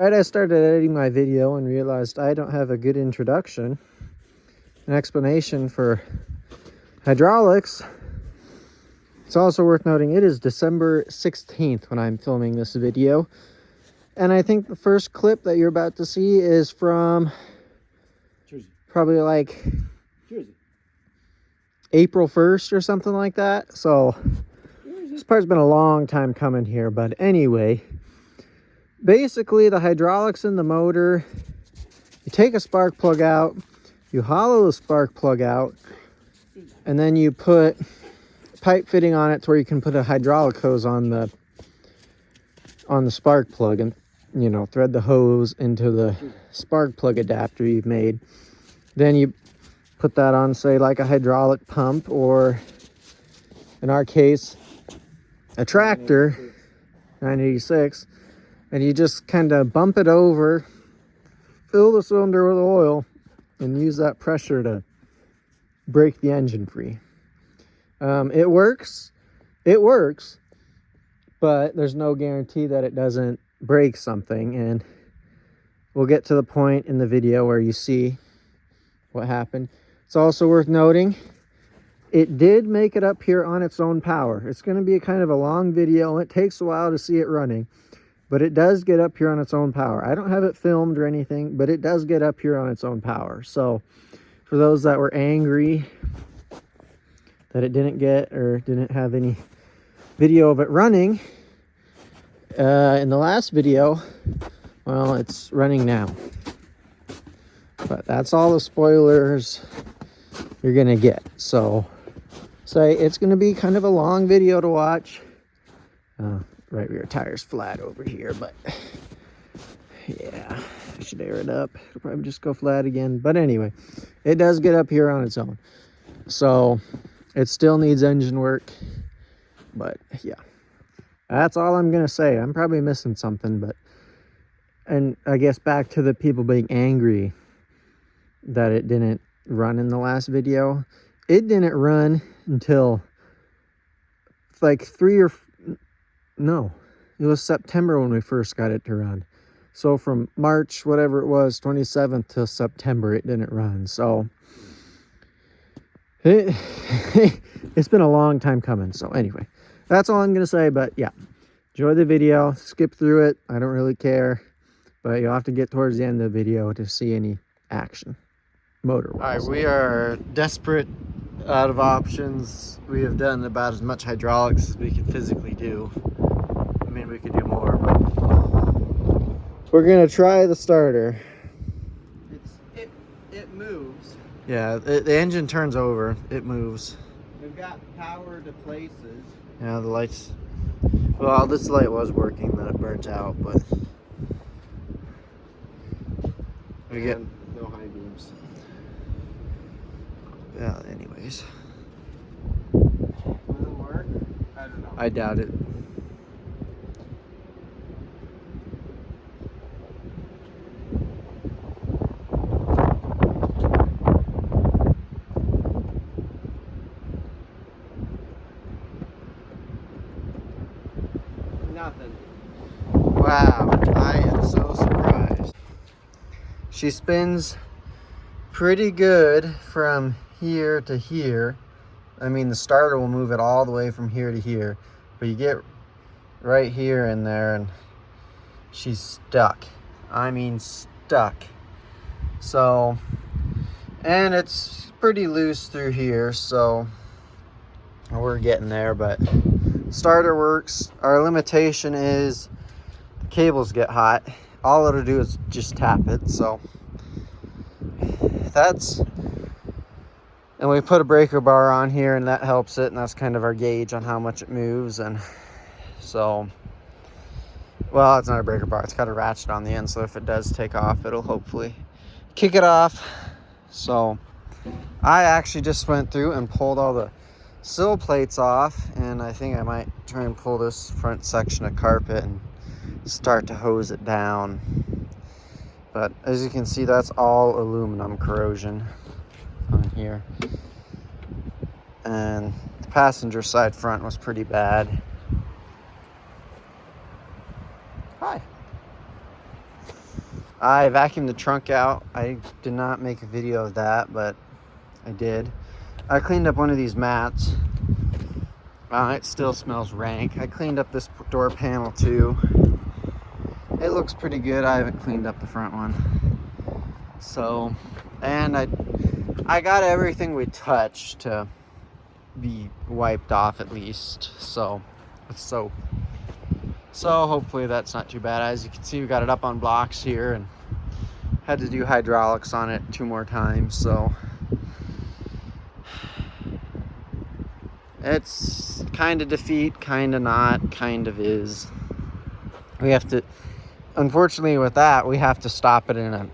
Right, I started editing my video and realized I don't have a good introduction, an explanation for hydraulics. It's also worth noting it is December 16th when I'm filming this video. And I think the first clip that you're about to see is from Jersey. Probably like Jersey. April 1st or something like that. So this part's been a long time coming here, but anyway. Basically, the hydraulics in the motor, you take a spark plug out, you hollow the spark plug out, and then you put pipe fitting on it to where you can put a hydraulic hose on the spark plug and, you know, thread the hose into the spark plug adapter you've made. Then you put that on, say, like a hydraulic pump, or in our case, a tractor, 986. And you just kind of bump it over, fill the cylinder with oil, and use that pressure to break the engine free. It works, but there's no guarantee that it doesn't break something. And we'll get to the point in the video where you see what happened. It's also worth noting, it did make it up here on its own power. It's going to be a kind of a long video, and it takes a while to see it running. But it does get up here on its own power. I don't have it filmed or anything, but it does get up here on its own power. So for those that were angry that it didn't get or didn't have any video of it running, in the last video, well, it's running now. But that's all the spoilers you're gonna get. So say it's gonna be kind of a long video to watch. Right rear tire's flat over here, but yeah, I should air it up. It'll probably just go flat again. But anyway, it does get up here on its own. So it still needs engine work. But yeah, that's all I'm going to say. I'm probably missing something, but, and I guess back to the people being angry that it didn't run in the last video. It didn't run until like no, it was September when we first got it to run. So from March, whatever it was, 27th to September, it didn't run. So it's been a long time coming. So anyway, that's all I'm going to say. But yeah, enjoy the video. Skip through it. I don't really care. But you'll have to get towards the end of the video to see any action motor-wise. All right, we are desperate, out of options. We have done about as much hydraulics as we can physically do. I mean, we could do more, but we're gonna try the starter. It moves. Yeah, the engine turns over. It moves. We've got power to places. Yeah, the lights. Well, this light was working, then it burnt out, but we get no high beams. Yeah. Anyways, Will it work? I don't know. I doubt it. Nothing. Wow, I am so surprised. She spins pretty good from here to here. I mean, the starter will move it all the way from here to here, but you get right here in there and she's stuck. I mean, stuck. So, and it's pretty loose through here, so we're getting there, but starter works. Our limitation is the cables get hot. All it'll do is just tap it, so that's, and we put a breaker bar on here and that helps it, and that's kind of our gauge on how much it moves. And so, well, it's not a breaker bar, it's got a ratchet on the end, so if it does take off, it'll hopefully kick it off. So I actually just went through and pulled all the sill plates off, and I think I might try and pull this front section of carpet and start to hose it down. But as you can see, that's all aluminum corrosion on here. And the passenger side front was pretty bad. Hi. I vacuumed the trunk out. I did not make a video of that, but I did. I cleaned up one of these mats. It still smells rank. I cleaned up this door panel too. It looks pretty good. I haven't cleaned up the front one. So, and I got everything we touched to be wiped off at least. So, with soap. So hopefully that's not too bad. As you can see, we got it up on blocks here and had to do hydraulics on it 2 more times. So it's kind of defeat, kind of not, kind of is. We have to, unfortunately with that, we have to stop it in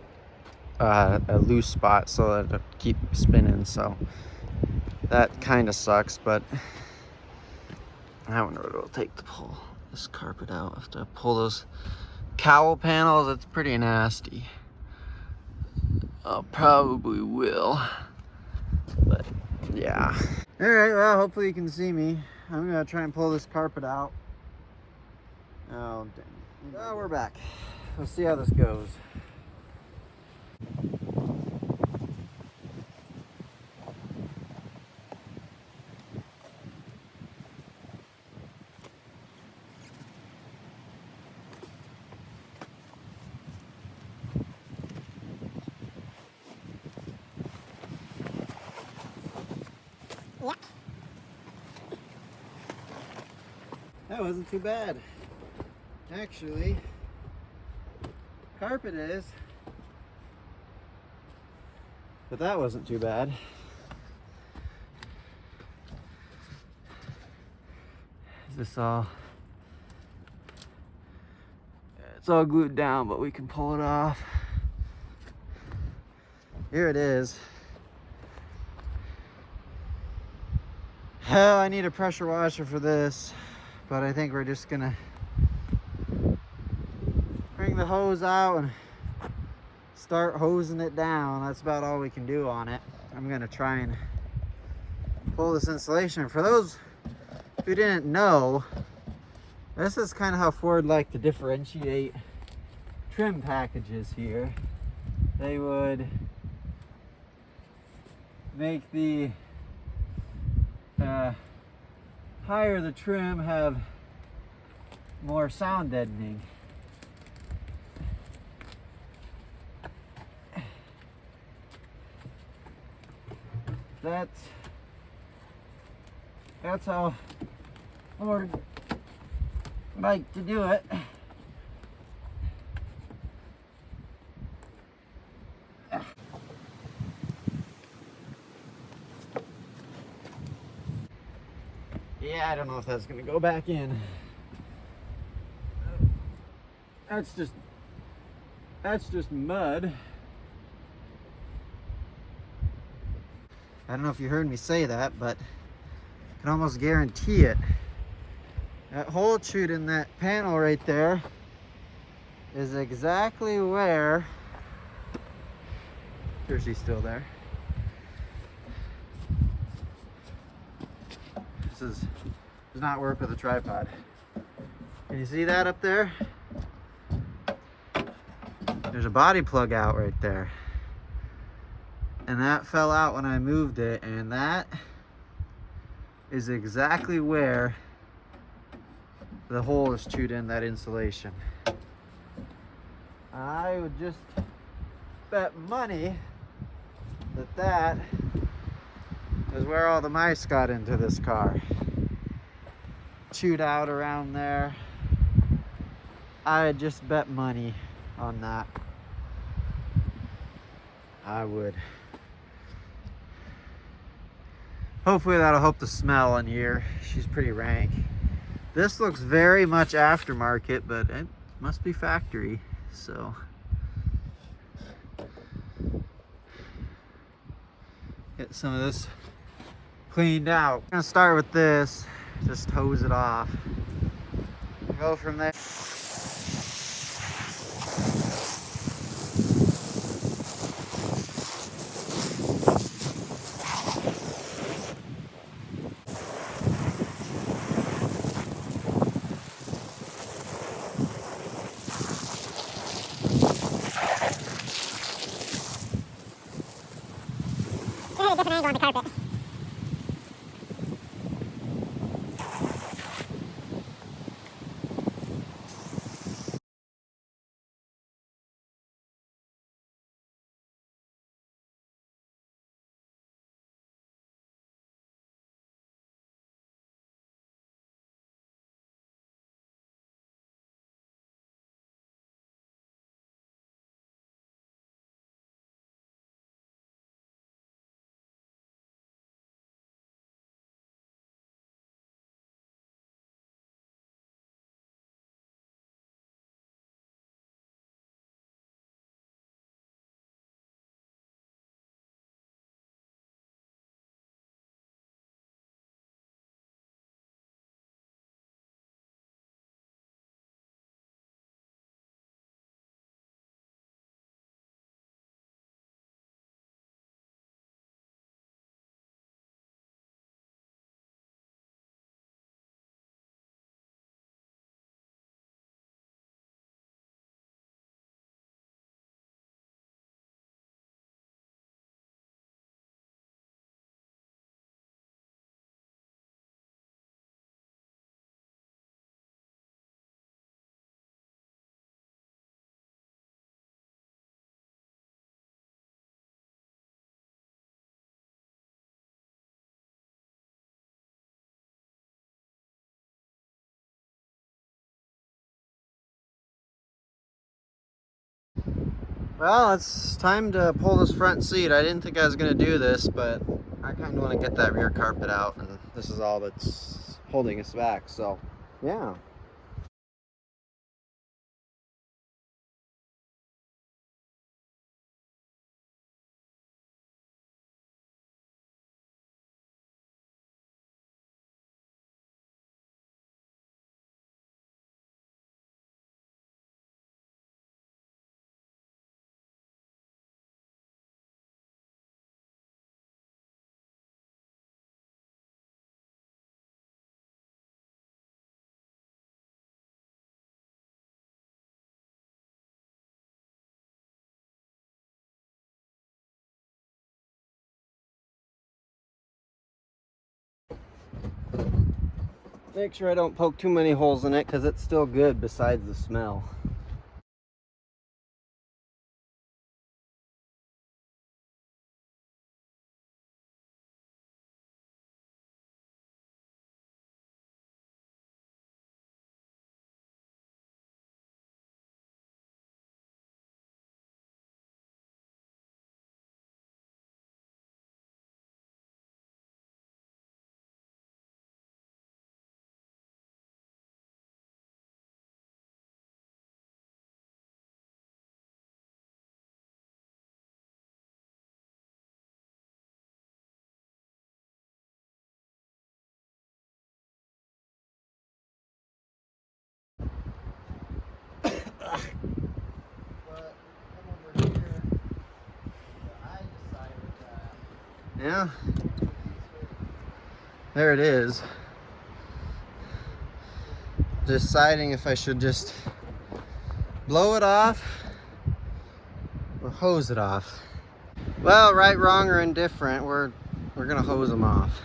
a loose spot so that it keep spinning. So that kind of sucks, but I wonder what it'll take to pull this carpet out. I have to pull those cowl panels. It's pretty nasty. I probably will, but yeah. All right, well, hopefully you can see me. I'm gonna try and pull this carpet out. Oh, dang. Oh, we're back. Let's see how this goes. That wasn't too bad. Actually, carpet is. But that wasn't too bad. Is this all? It's all glued down, but we can pull it off. Here it is. Hell, I need a pressure washer for this, but I think we're just gonna bring the hose out and start hosing it down. That's about all we can do on it. I'm gonna try and pull this insulation. For those who didn't know, this is kind of how Ford liked to differentiate trim packages here. They would make the higher the trim have more sound deadening. That's how Ford like to do it. Yeah, I don't know if that's gonna go back in. That's just mud. I don't know if you heard me say that, but I can almost guarantee it. That hole chute in that panel right there is exactly where, sure she's still there. Does not work with a tripod. Can you see that up there? There's a body plug out right there. And that fell out when I moved it, and that is exactly where the hole is chewed in that insulation. I would just bet money that that is where all the mice got into this car. Chewed out around there. I would just bet money on that. I would. Hopefully that'll help the smell in here. She's pretty rank. This looks very much aftermarket, but it must be factory, so. Get some of this cleaned out. I'm gonna start with this, just hose it off. Go from there. carpet. Well, it's time to pull this front seat. I didn't think I was going to do this, but I kind of want to get that rear carpet out, and this is all that's holding us back, so yeah. Make sure I don't poke too many holes in it because it's still good besides the smell. But come over here, I decided that. Yeah, there it is. Deciding if I should just blow it off or hose it off. Well, right, wrong, or indifferent, we're gonna hose them off.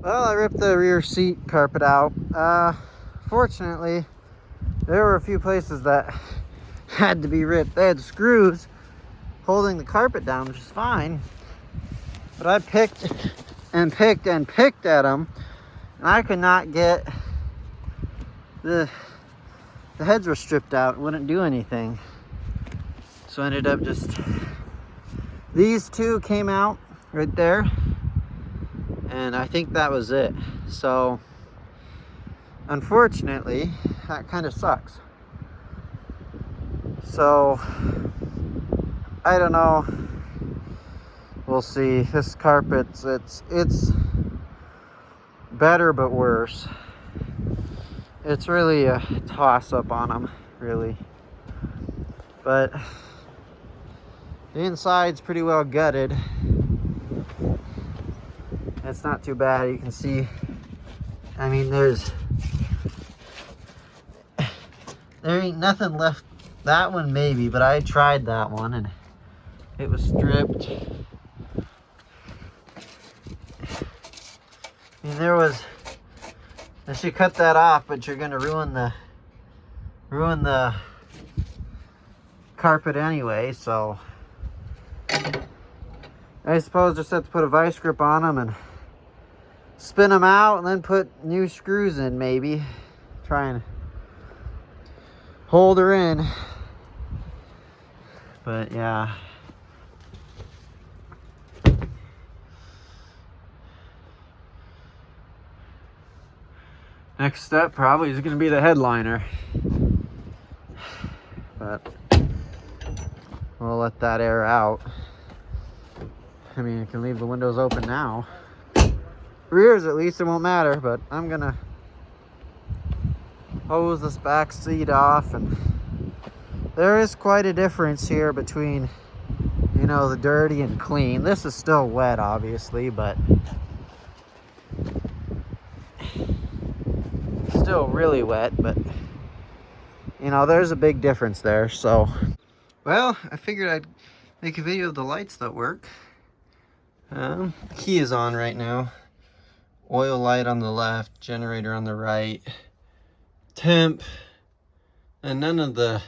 Well, I ripped the rear seat carpet out. Fortunately, there were a few places that had to be ripped. They had screws holding the carpet down, which is fine. But I picked and picked and picked at them, and I could not get the heads were stripped out. It wouldn't do anything. So I ended up just, these two came out right there, and I think that was it. So unfortunately, that kind of sucks. So I don't know. We'll see. This carpet's it's better but worse. It's really a toss-up on them, really. But the inside's pretty well gutted. It's not too bad. You can see, I mean, there ain't nothing left. That one maybe, but I tried that one and it was stripped. I mean, there was, I should cut that off, but you're gonna ruin the carpet anyway, so I suppose just have to put a vice grip on them and spin them out and then put new screws in, maybe. Try and hold her in. But yeah. Next step probably is going to be the headliner. But we'll let that air out. I mean, I can leave the windows open now. Rears, at least, it won't matter, but I'm going to hose this back seat off, and there is quite a difference here between, you know, the dirty and clean. This is still wet, obviously, but still really wet. But you know, there's a big difference there. So, well, I figured I'd make a video of the lights that work. Key is on right now. Oil light on the left, generator on the right, temp, and none of the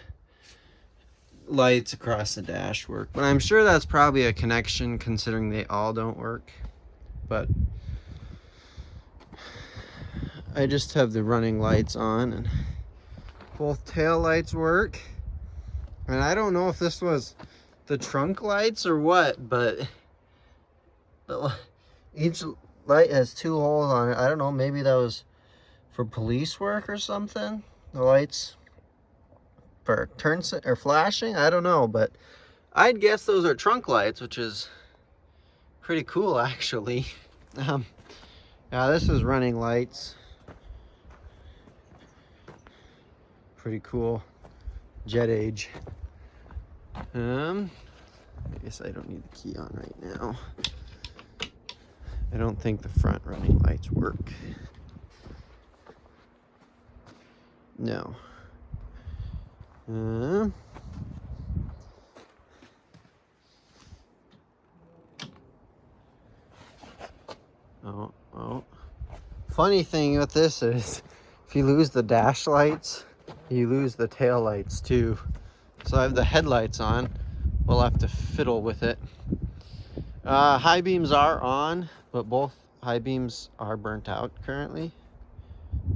lights across the dash work. But I'm sure that's probably a connection, considering they all don't work. But I just have the running lights on, and both tail lights work. And I don't know if this was the trunk lights or what, but each light has two holes on it. I don't know, maybe that was for police work or something. The lights for turn or flashing, I don't know, but I'd guess those are trunk lights, which is pretty cool actually. Yeah, this is running lights. Pretty cool. Jet age. I guess I don't need the key on right now. I don't think the front running lights work. No. Oh. Funny thing with this is, if you lose the dash lights, you lose the tail lights too. So I have the headlights on. We'll have to fiddle with it. High beams are on, but both high beams are burnt out currently.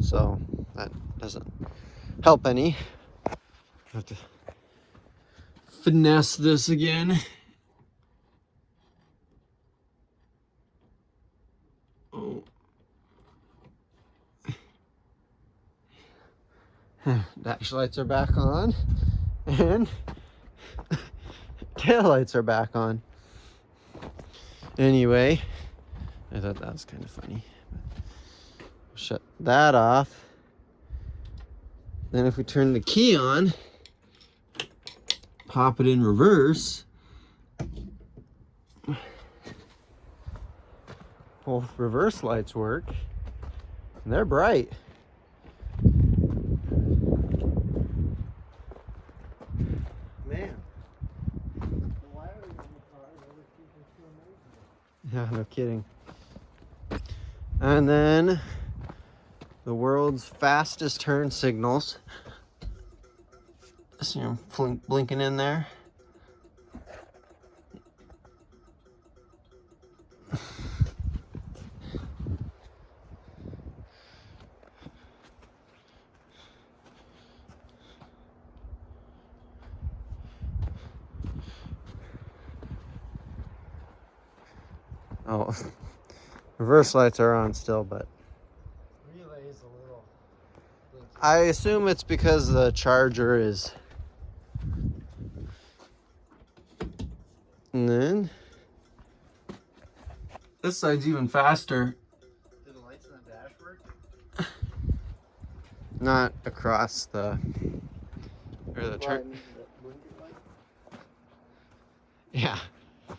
So that doesn't help any. Have to finesse this again. Oh. Dash lights are back on, and tail lights are back on. Anyway, I thought that was kind of funny. Shut that off. Then if we turn the key on, pop it in reverse, both reverse lights work, and they're bright. Man. Yeah, no kidding. And then the world's fastest turn signals. See them blinking in there. Oh, reverse lights are on still, but Relay's a little blinky. I assume it's because the charger is. And then this side's even faster. Do the lights on the dash work? Not across the or the turn. Yeah. The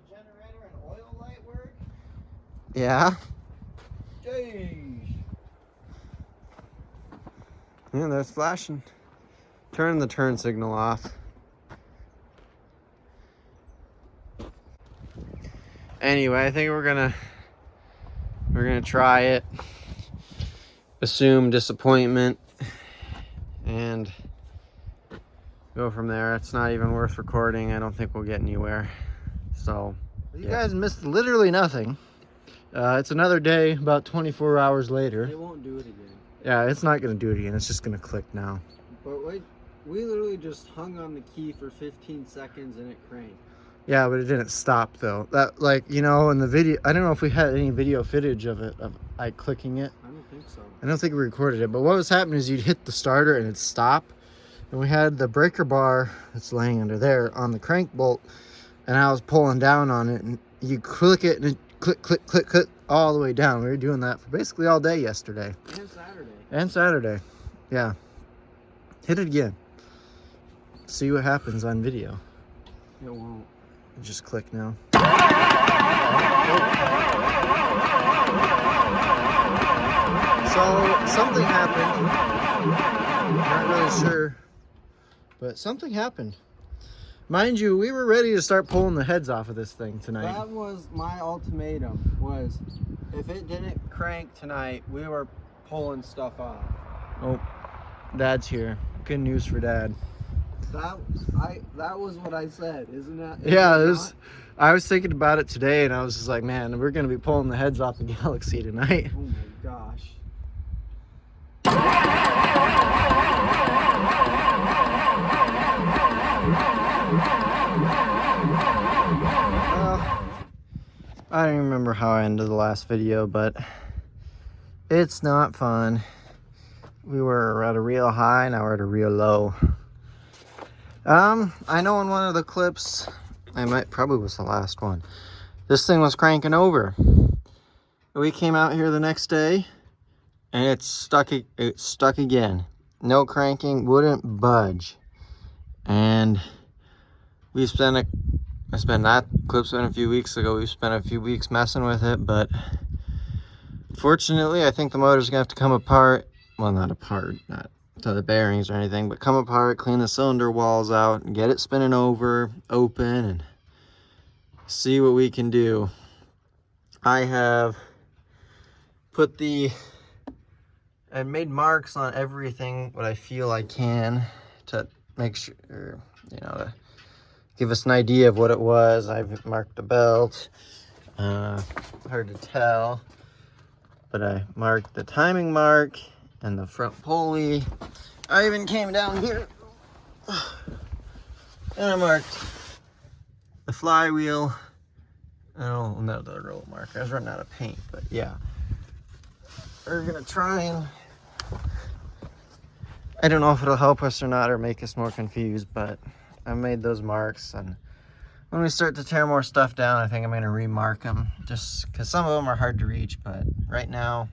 generator and oil light work? Yeah. Jeez. Yeah, that's flashing. Turn the turn signal off. Anyway, I think we're gonna try it. Assume disappointment and go from there. It's not even worth recording. I don't think we'll get anywhere. So You guys missed literally nothing. It's another day, about 24 hours later. it won't do it again. Yeah, it's not going to do it again. It's just going to click now. But wait, we literally just hung on the key for 15 seconds and it cranked. Yeah, but it didn't stop though. That, like, you know, in the video, I don't know if we had any video footage of it, of I clicking it. I don't think so. I don't think we recorded it, but what was happening is you'd hit the starter and it'd stop. And we had the breaker bar that's laying under there on the crank bolt, and I was pulling down on it, and you click it and it click, click, click, click all the way down. We were doing that for basically all day yesterday. And Saturday. And Saturday. Yeah. Hit it again. See what happens on video. It won't. Just click now. So something happened. Not really sure, but something happened. Mind you, we were ready to start pulling the heads off of this thing tonight. That was my ultimatum, was if it didn't crank tonight, we were pulling stuff off. Oh, Dad's here. Good news for Dad. That was what I said, isn't that? Yeah, I was thinking about it today, and I was just like, man, we're gonna be pulling the heads off the Galaxy tonight. Oh my gosh. I don't even remember how I ended the last video, but it's not fun. We were at a real high, now we're at a real low. I know in one of the clips, probably was the last one, this thing was cranking over. We came out here the next day and it's stuck again. No cranking, wouldn't budge. And that clip spent a few weeks ago. We spent a few weeks messing with it, but fortunately I think the motor's gonna have to come apart. Well, not apart, not to the bearings or anything, but come apart, clean the cylinder walls out, and get it spinning over, open, and see what we can do. I have I made marks on everything what I feel I can to make sure, you know, to give us an idea of what it was. I've marked the belt, hard to tell, but I marked the timing mark and the front pulley. I even came down here and I marked the flywheel. Oh, no, the roll marker. I was running out of paint, but yeah. We're gonna try and, I don't know if it'll help us or not or make us more confused, but I made those marks, and when we start to tear more stuff down, I think I'm gonna remark them, just because some of them are hard to reach, but right now,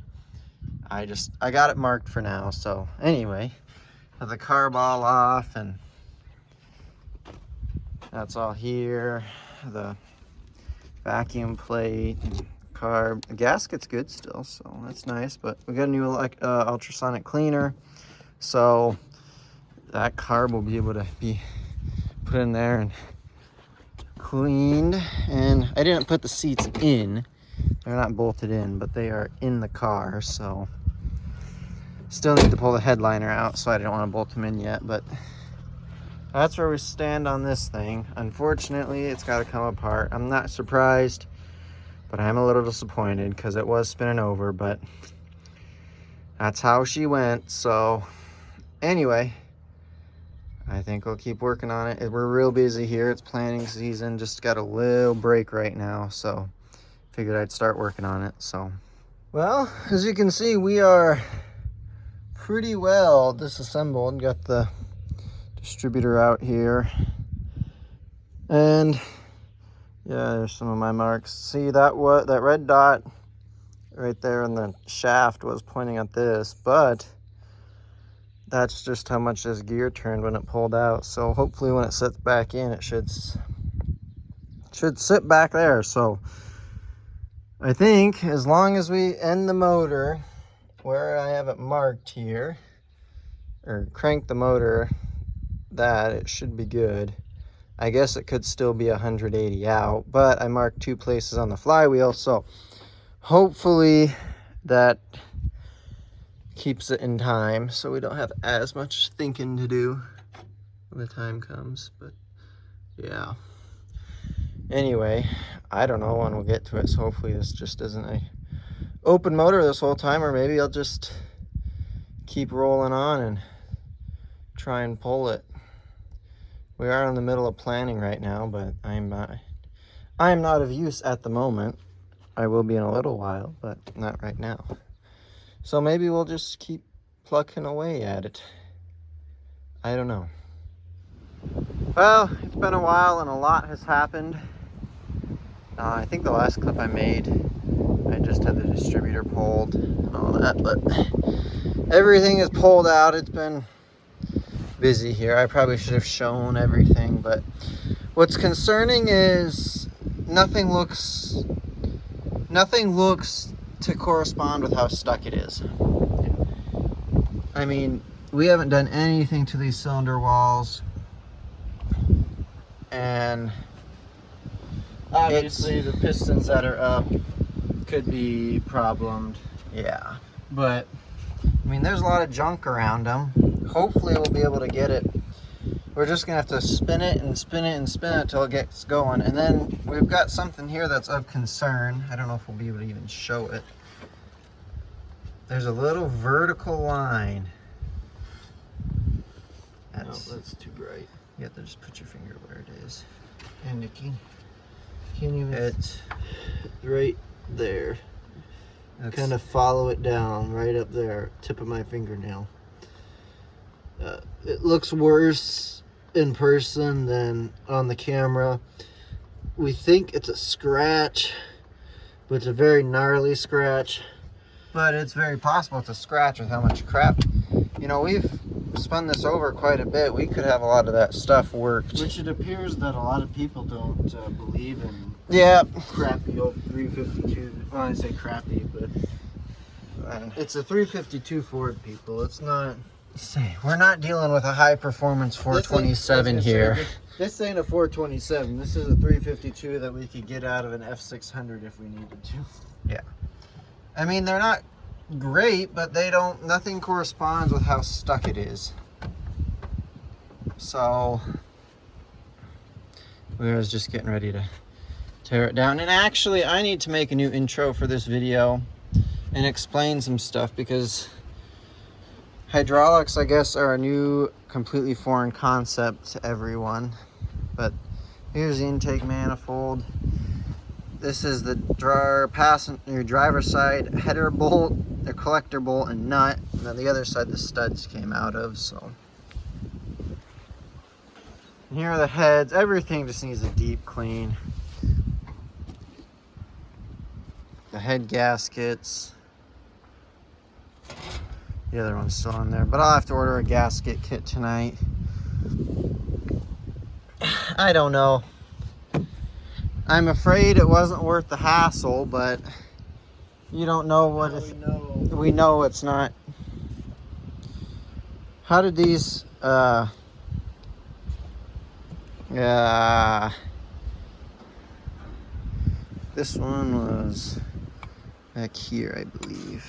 I got it marked for now. So anyway, have the carb all off, and that's all here. The vacuum plate, and carb. The gasket's good still, so that's nice, but we got a new ultrasonic cleaner, so that carb will be able to be put in there and cleaned. And I didn't put the seats in They're not bolted in, but they are in the car, so still need to pull the headliner out, so I didn't want to bolt them in yet, but that's where we stand on this thing. Unfortunately, it's got to come apart. I'm not surprised, but I'm a little disappointed because it was spinning over, but that's how she went. So anyway, I think we'll keep working on it. We're real busy here. It's planting season. Just got a little break right now, so figured I'd start working on it. So, well, as you can see, we are pretty well disassembled. Got the distributor out here, and yeah, there's some of my marks. See that red dot right there in the shaft was pointing at this, but that's just how much this gear turned when it pulled out. So hopefully when it sits back in, it should sit back there. So I think as long as we end the motor where I have it marked here, or crank the motor, that it should be good. I guess it could still be 180 out, but I marked 2 places on the flywheel, so hopefully that keeps it in time so we don't have as much thinking to do when the time comes. But yeah, anyway, I don't know when we'll get to it, so hopefully this just isn't a open motor this whole time, or maybe I'll just keep rolling on and try and pull it. We are in the middle of planning right now, but I am not of use at the moment. I will be in a little while, but not right now. So maybe we'll just keep plucking away at it. I don't know. Well, it's been a while and a lot has happened. I think the last clip I made, I just had the distributor pulled and all that, but everything is pulled out. It's been busy here. I probably should have shown everything, but what's concerning is nothing looks to correspond with how stuck it is. I mean, we haven't done anything to these cylinder walls, and obviously the pistons that are up could be problemed. Yeah, but I mean, there's a lot of junk around them. Hopefully we'll be able to get it. We're just gonna have to spin it and spin it and spin it till it gets going. And then we've got something here that's of concern. I don't know if we'll be able to even show it. There's a little vertical line. That's too bright. You have to just put your finger where it is. And Nikki, can you? It's right there. Kind of follow it down right up there, tip of my fingernail. It looks worse in person than on the camera. We think it's a scratch, but it's a very gnarly scratch. But it's very possible it's a scratch with how much crap. You know, we've spun this over quite a bit. We could have a lot of that stuff worked. Which it appears that a lot of people don't believe in. Yeah. Crappy old 352. Well, I say crappy, but it's a 352 Ford, people. It's not. We're not dealing with a high performance 427 here. This ain't a 427. This is a 352 that we could get out of an F600 if we needed to. Yeah. I mean, they're not great, but nothing corresponds with how stuck it is. So we was just getting ready to tear it down. And actually, I need to make a new intro for this video and explain some stuff, because hydraulics, I guess, are a new, completely foreign concept to everyone. But here's the intake manifold. This is the driver's side header bolt, the collector bolt and nut, and then the other side the studs came out of. So and here are the heads. Everything just needs a deep clean. The head gaskets. The other one's still on there, but I'll have to order a gasket kit tonight. I don't know. I'm afraid it wasn't worth the hassle, but you don't know what if we know it's not. How did these this one was back here, I believe.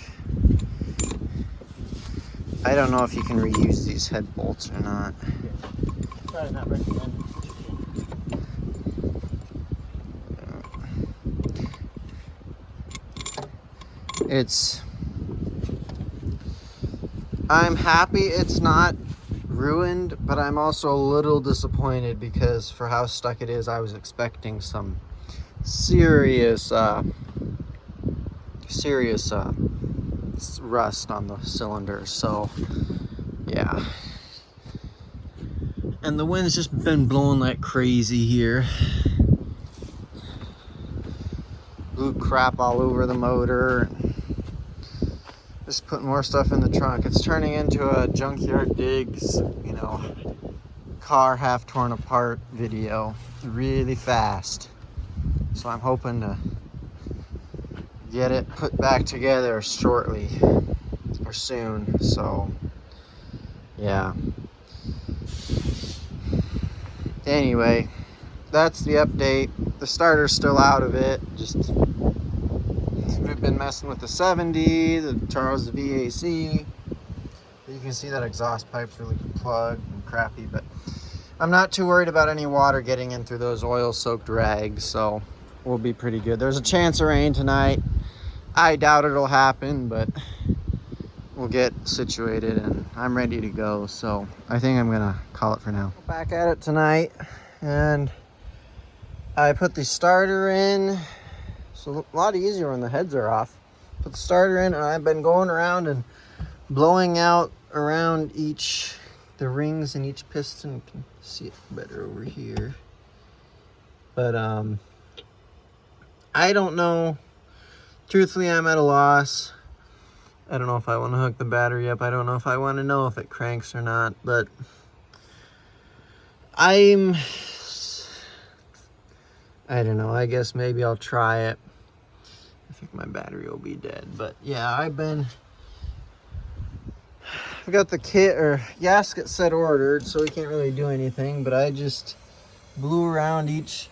I don't know if you can reuse these head bolts or not. Probably not recommended. I'm happy it's not ruined, but I'm also a little disappointed because for how stuck it is, I was expecting some serious rust on the cylinder. So yeah, and the wind's just been blowing like crazy here. Blew crap all over the motor. Just putting more stuff in the trunk. It's turning into a junkyard digs, you know, car half torn apart video really fast. So I'm hoping to get it put back together shortly or soon. So yeah. Anyway, that's the update. The starter's still out of it. Just we've been messing with the 70, the Charles VAC. You can see that exhaust pipe's really plugged and crappy, but I'm not too worried about any water getting in through those oil-soaked rags, so we'll be pretty good. There's a chance of rain tonight. I doubt it'll happen, but we'll get situated and I'm ready to go. So I think I'm gonna call it for now. Back at it tonight, and I put the starter in. So a lot easier when the heads are off. Put the starter in, and I've been going around and blowing out around the rings in each piston. You can see it better over here. But I don't know. Truthfully, I'm at a loss. I don't know if I want to hook the battery up. I don't know if I want to know if it cranks or not, but I don't know. I guess maybe I'll try it. I think my battery will be dead, but yeah, I've got the kit or gasket set ordered, so we can't really do anything, but I just blew around each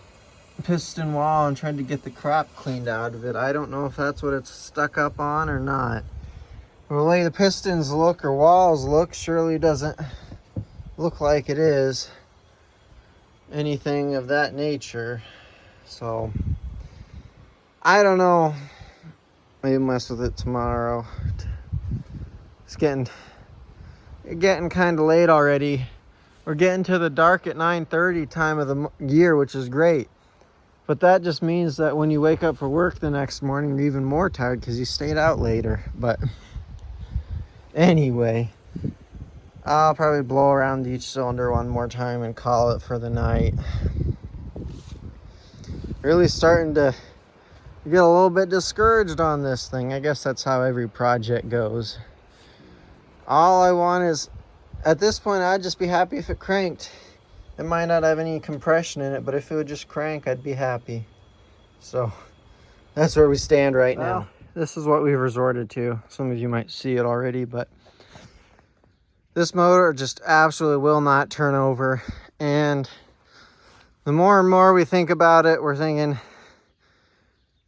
piston wall and tried to get the crap cleaned out of it. I don't know if that's what it's stuck up on or not. The way the pistons look or walls look, surely doesn't look like it is anything of that nature. So I don't know. Maybe mess with it tomorrow. It's getting kind of late already. We're getting to the dark at 9:30 time of the year, which is great. But that just means that when you wake up for work the next morning, you're even more tired because you stayed out later. But anyway, I'll probably blow around each cylinder one more time and call it for the night. Really starting to get a little bit discouraged on this thing. I guess that's how every project goes. All I want is, at this point, I'd just be happy if it cranked. It might not have any compression in it, but if it would just crank, I'd be happy. So that's where we stand right now. This is what we've resorted to. Some of you might see it already, but this motor just absolutely will not turn over. And the more and more we think about it, we're thinking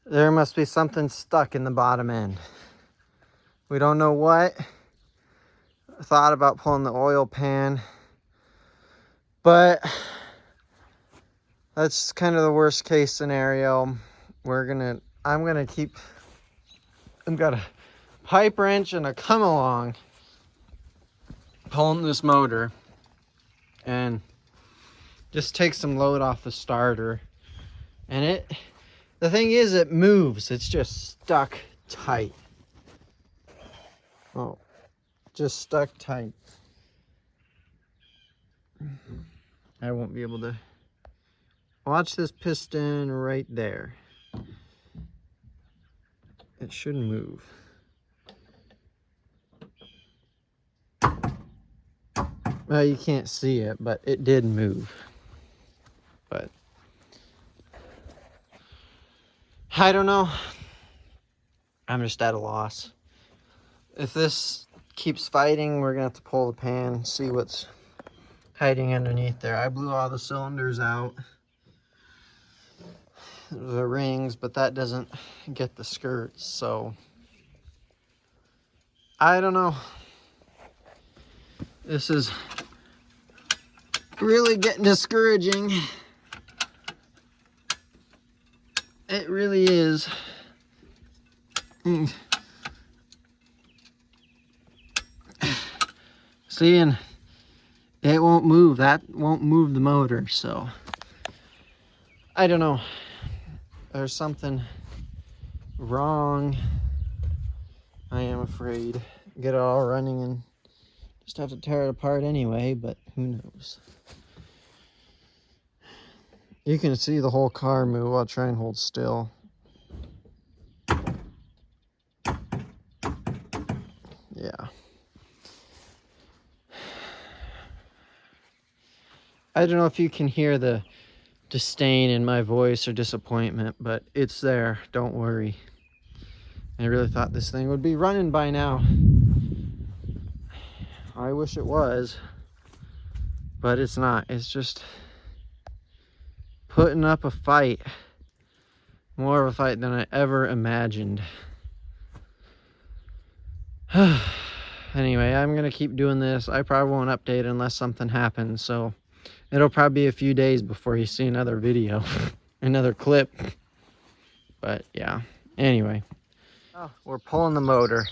there must be something stuck in the bottom end. We don't know what. I thought about pulling the oil pan, but that's kind of the worst case scenario. I've got a pipe wrench and a come along pulling this motor and just take some load off the starter. And the thing is, it moves. It's just stuck tight. Oh, just stuck tight. I won't be able to watch this piston right there. It should move. Well, you can't see it, but it did move. But I don't know. I'm just at a loss. If this keeps fighting, we're gonna have to pull the pan, see what's hiding underneath there. I blew all the cylinders out, the rings, but that doesn't get the skirts, so I don't know. This is really getting discouraging. It really is. See, and it won't move. That won't move the motor, so I don't know. There's something wrong. I am afraid. Get it all running and just have to tear it apart anyway, but who knows. You can see the whole car move. I'll try and hold still. Yeah. I don't know if you can hear the disdain in my voice or disappointment, but it's there. Don't worry. I really thought this thing would be running by now. I wish it was, but it's not. It's just putting up a fight. More of a fight than I ever imagined. Anyway, I'm going to keep doing this. I probably won't update unless something happens, so it'll probably be a few days before you see another video, another clip. But yeah, anyway. Oh, we're pulling the motor.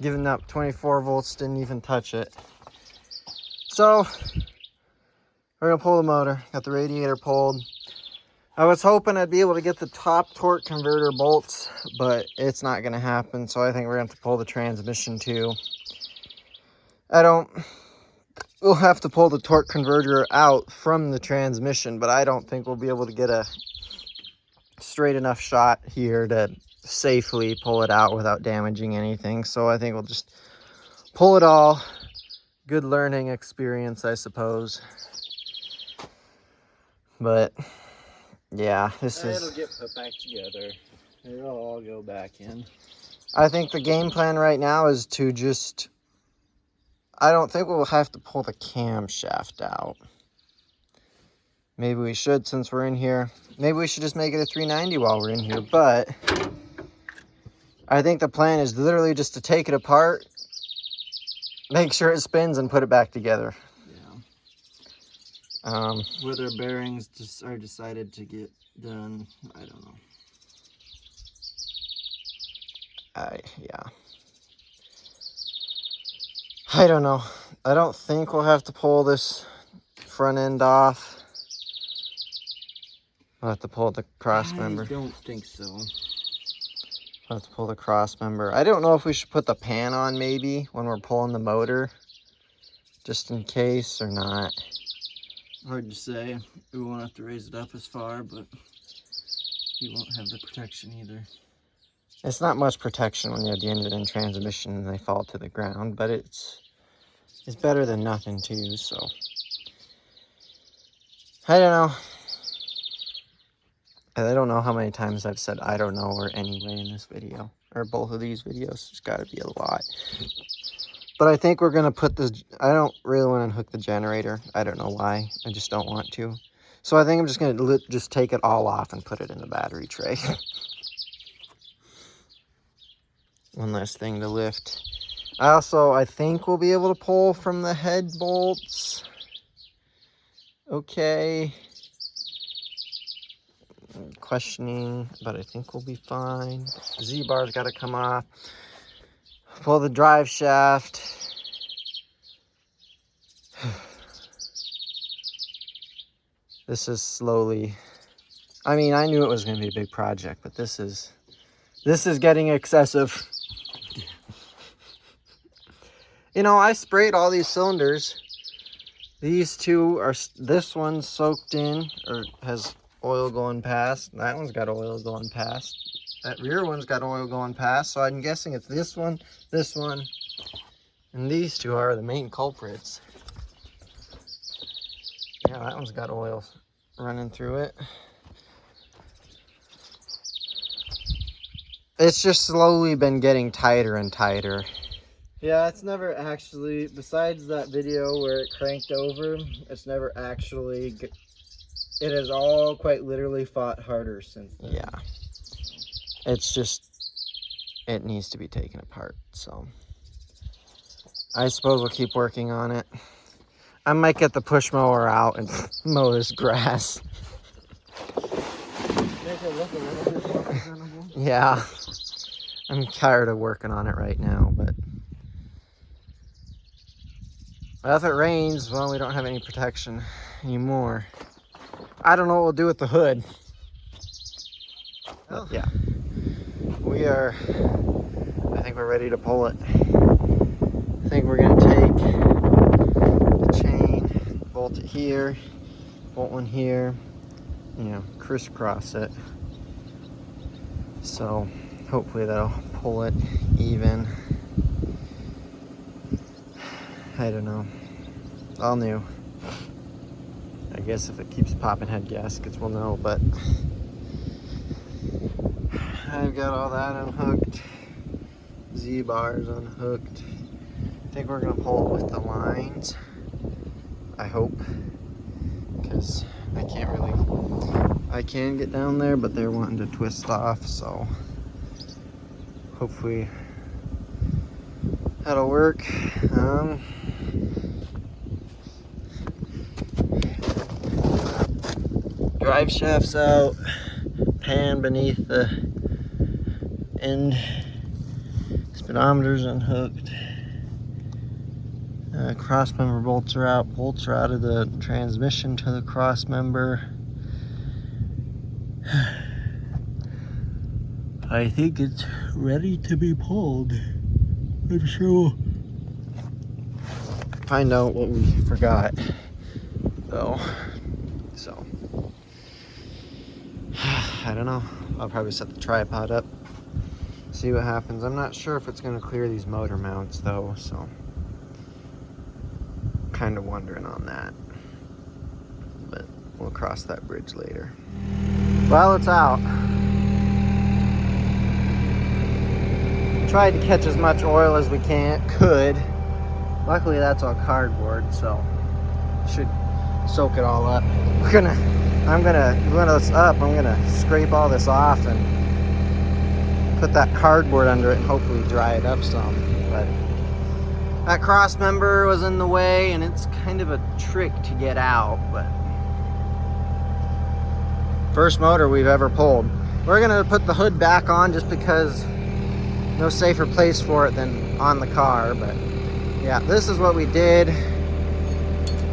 Giving up 24 volts, didn't even touch it. So, we're gonna pull the motor. Got the radiator pulled. I was hoping I'd be able to get the top torque converter bolts, but it's not gonna happen. So I think we're gonna have to pull the transmission too. We'll have to pull the torque converter out from the transmission, but I don't think we'll be able to get a straight enough shot here to safely pull it out without damaging anything. So I think we'll just pull it all. Good learning experience, I suppose. But yeah, it'll get put back together. It'll all go back in. I think the game plan right now is to just, I don't think we'll have to pull the camshaft out. Maybe we should, since we're in here. Maybe we should just make it a 390 while we're in here, but I think the plan is literally just to take it apart, make sure it spins, and put it back together. Yeah. Whether bearings just are decided to get done, I don't know. Yeah. I don't know. I don't think we'll have to pull this front end off. We'll have to pull the cross member. I don't think so. We'll have to pull the cross member. I don't know if we should put the pan on maybe when we're pulling the motor, just in case, or not. Hard to say. We won't have to raise it up as far, but you won't have the protection either. It's not much protection when you have the engine and transmission and they fall to the ground, but it's better than nothing too, so. I don't know. I don't know how many times I've said I don't know or anyway in this video, or both of these videos. There's got to be a lot. But I think we're going to put this, I don't really want to unhook the generator. I don't know why. I just don't want to. So I think I'm just going to just take it all off and put it in the battery tray. One last thing to lift. I think we'll be able to pull from the head bolts. Okay. I'm questioning, but I think we'll be fine. Z-bar's got to come off. Pull the drive shaft. This is slowly. I mean, I knew it was going to be a big project, but this is getting excessive. You know, I sprayed all these cylinders. These two are, this one's soaked in, or has oil going past. That one's got oil going past. That rear one's got oil going past. So I'm guessing it's this one, and these two are the main culprits. Yeah, that one's got oil running through it. It's just slowly been getting tighter and tighter. Yeah, it's never actually, besides that video where it cranked over, it's never actually, it has all quite literally fought harder since then. Yeah. It's just, it needs to be taken apart, so. I suppose we'll keep working on it. I might get the push mower out and mow this grass. Make it look a little bit more presentable. Yeah, I'm tired of working on it right now, but if it rains, well, we don't have any protection anymore. I don't know what we'll do with the hood. But yeah, we are, I think we're ready to pull it. I think we're gonna take the chain, bolt it here, bolt one here, you know, crisscross it. So hopefully that'll pull it even. I don't know, all new. I guess if it keeps popping head gaskets, we'll know, but I've got all that unhooked. Z-bars unhooked. I think we're gonna pull it with the lines. I hope, because I can't really, I can get down there, but they're wanting to twist off, so hopefully that'll work. Drive shaft's out, pan beneath the end, speedometer's unhooked. Cross member bolts are out of the transmission to the cross member. I think it's ready to be pulled. I'm sure we'll find out what we forgot though. So I don't know. I'll probably set the tripod up, see what happens. I'm not sure if it's going to clear these motor mounts though, so kind of wondering on that, but we'll cross that bridge later. Well, it's out. Tried to catch as much oil as we could. Luckily that's all cardboard, so should soak it all up. When it's up, I'm gonna scrape all this off and put that cardboard under it and hopefully dry it up some. But that cross member was in the way and it's kind of a trick to get out, but first motor we've ever pulled. We're gonna put the hood back on just because no safer place for it than on the car. But yeah, this is what we did.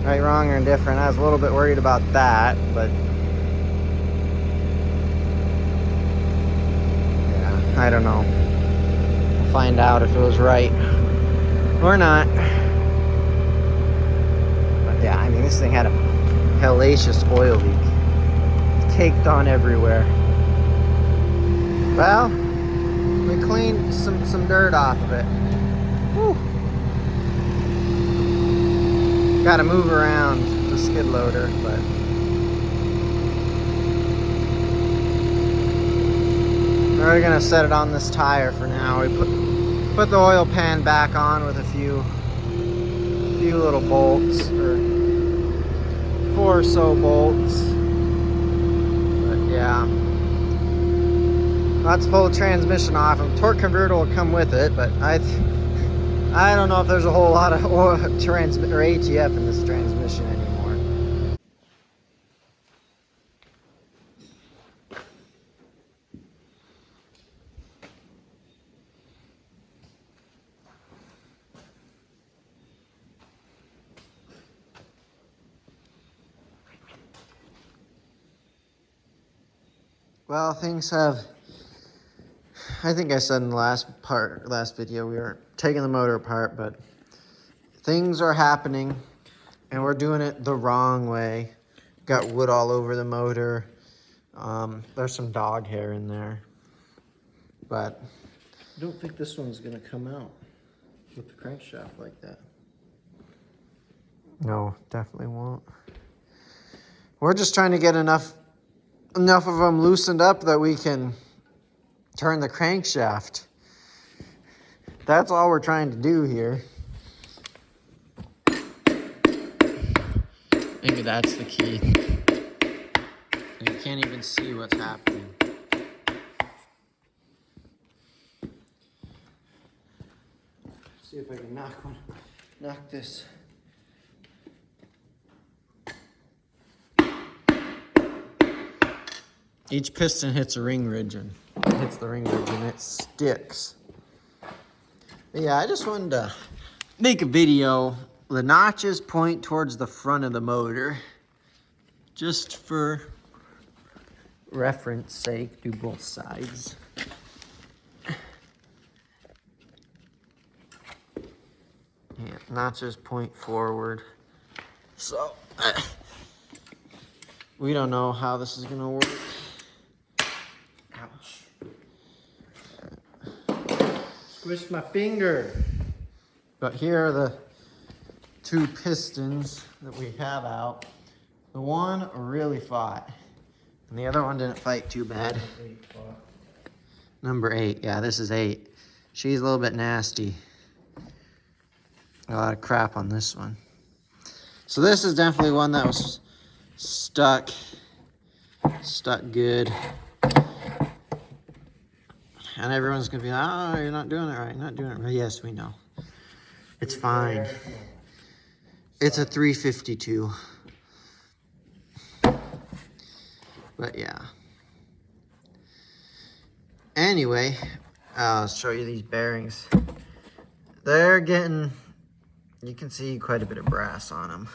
Right, wrong, or indifferent. I was a little bit worried about that, but yeah, I don't know. We'll find out if it was right or not. But yeah, I mean, this thing had a hellacious oil leak. It's caked on everywhere. Well, we cleaned some dirt off of it. Whew. Gotta move around the skid loader, but we're gonna set it on this tire for now. We put the oil pan back on with a few little bolts, or 4 or so bolts. But yeah, let's pull the transmission off. And torque converter will come with it, but I don't know if there's a whole lot of oil or ATF in this transmission anymore. Well, things have, I think I said in the last video, we were taking the motor apart, but things are happening and we're doing it the wrong way. Got wood all over the motor. There's some dog hair in there, but I don't think this one's gonna come out with the crankshaft like that. No, definitely won't. We're just trying to get enough of them loosened up that we can turn the crankshaft. That's all we're trying to do here. Maybe that's the key. You can't even see what's happening. See if I can knock this. Each piston hits a ring ridge and it sticks. But yeah, I just wanted to make a video. The notches point towards the front of the motor. Just for reference sake, do both sides. Yeah, notches point forward. So, we don't know how this is gonna work. Ouch. Squished my finger. But here are the two pistons that we have out. The one really fought, and the other one didn't fight too bad. Number 8, yeah, this is 8. She's a little bit nasty. A lot of crap on this one. So this is definitely one that was stuck good. And everyone's gonna be like, oh, you're not doing it right, not doing it right. Yes, we know. It's fine. It's a 352. But yeah. Anyway, I'll show you these bearings. They're getting, you can see quite a bit of brass on them.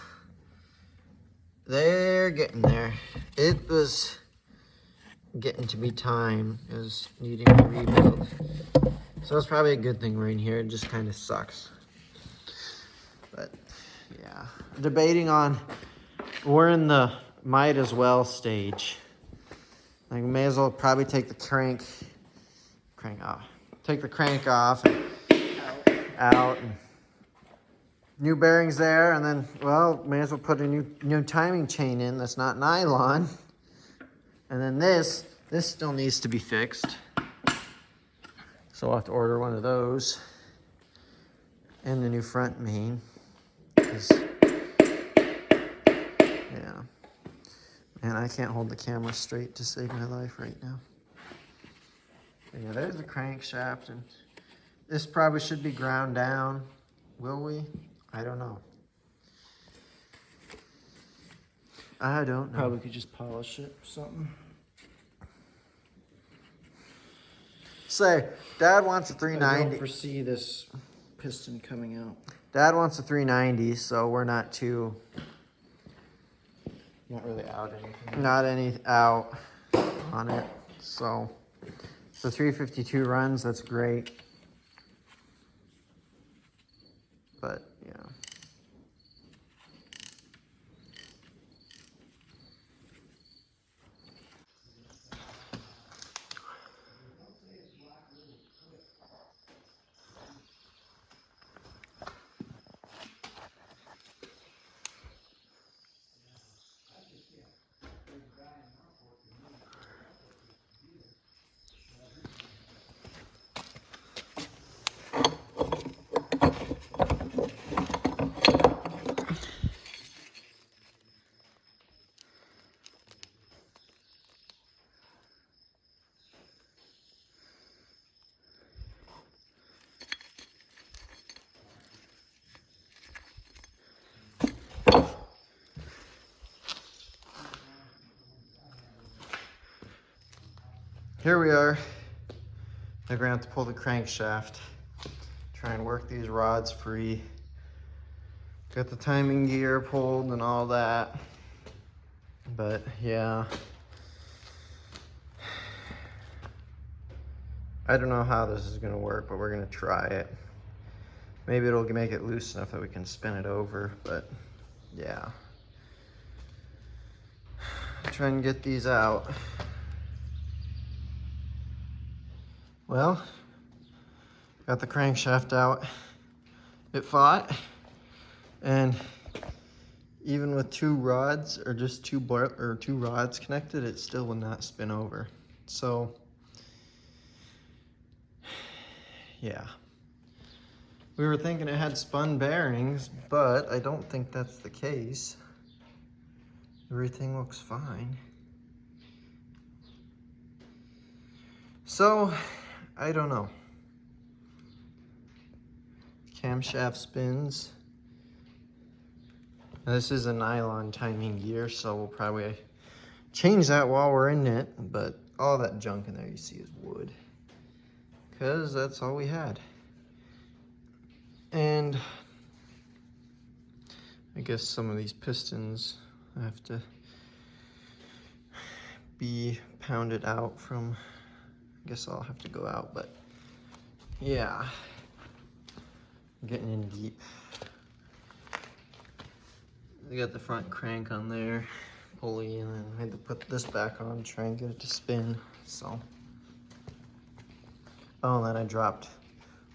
They're getting there. It was getting to be time. It was needing to rebuild. So it's probably a good thing we're in here. It just kind of sucks. But yeah, debating on, we're in the might as well stage. Like, we may as well probably take the crank off. Take the crank off and out. And new bearings there, and then, well, may as well put a new timing chain in that's not nylon. And then this still needs to be fixed. So I'll have to order one of those. And the new front main. Yeah. Man, I can't hold the camera straight to save my life right now. But yeah, there's the crankshaft, and this probably should be ground down. Will we? I don't know. I don't know. Probably could just polish it or something. Say, Dad wants a I 390. don't foresee this piston coming out. Dad wants a 390, so we're not Not really out anything. not any out on it. So the 352 runs, that's great. But yeah. Here we are. We're gonna have to pull the crankshaft. Try and work these rods free. Got the timing gear pulled and all that. But yeah. I don't know how this is gonna work, but we're gonna try it. Maybe it'll make it loose enough that we can spin it over, but yeah. Try and get these out. Well, got the crankshaft out. It fought, and even with two rods, or just two rods connected, it still would not spin over. So, yeah. We were thinking it had spun bearings, but I don't think that's the case. Everything looks fine. So, I don't know. camshaft spins. Now, this is a nylon timing gear, so we'll probably change that while we're in it, but all that junk in there you see is wood, because that's all we had. And I guess some of these pistons have to be pounded out from, I guess I'll have to go out, but yeah, I'm getting in deep. We got the front crank on there, pulley, and then I had to put this back on, try and get it to spin, so. Oh, and then I dropped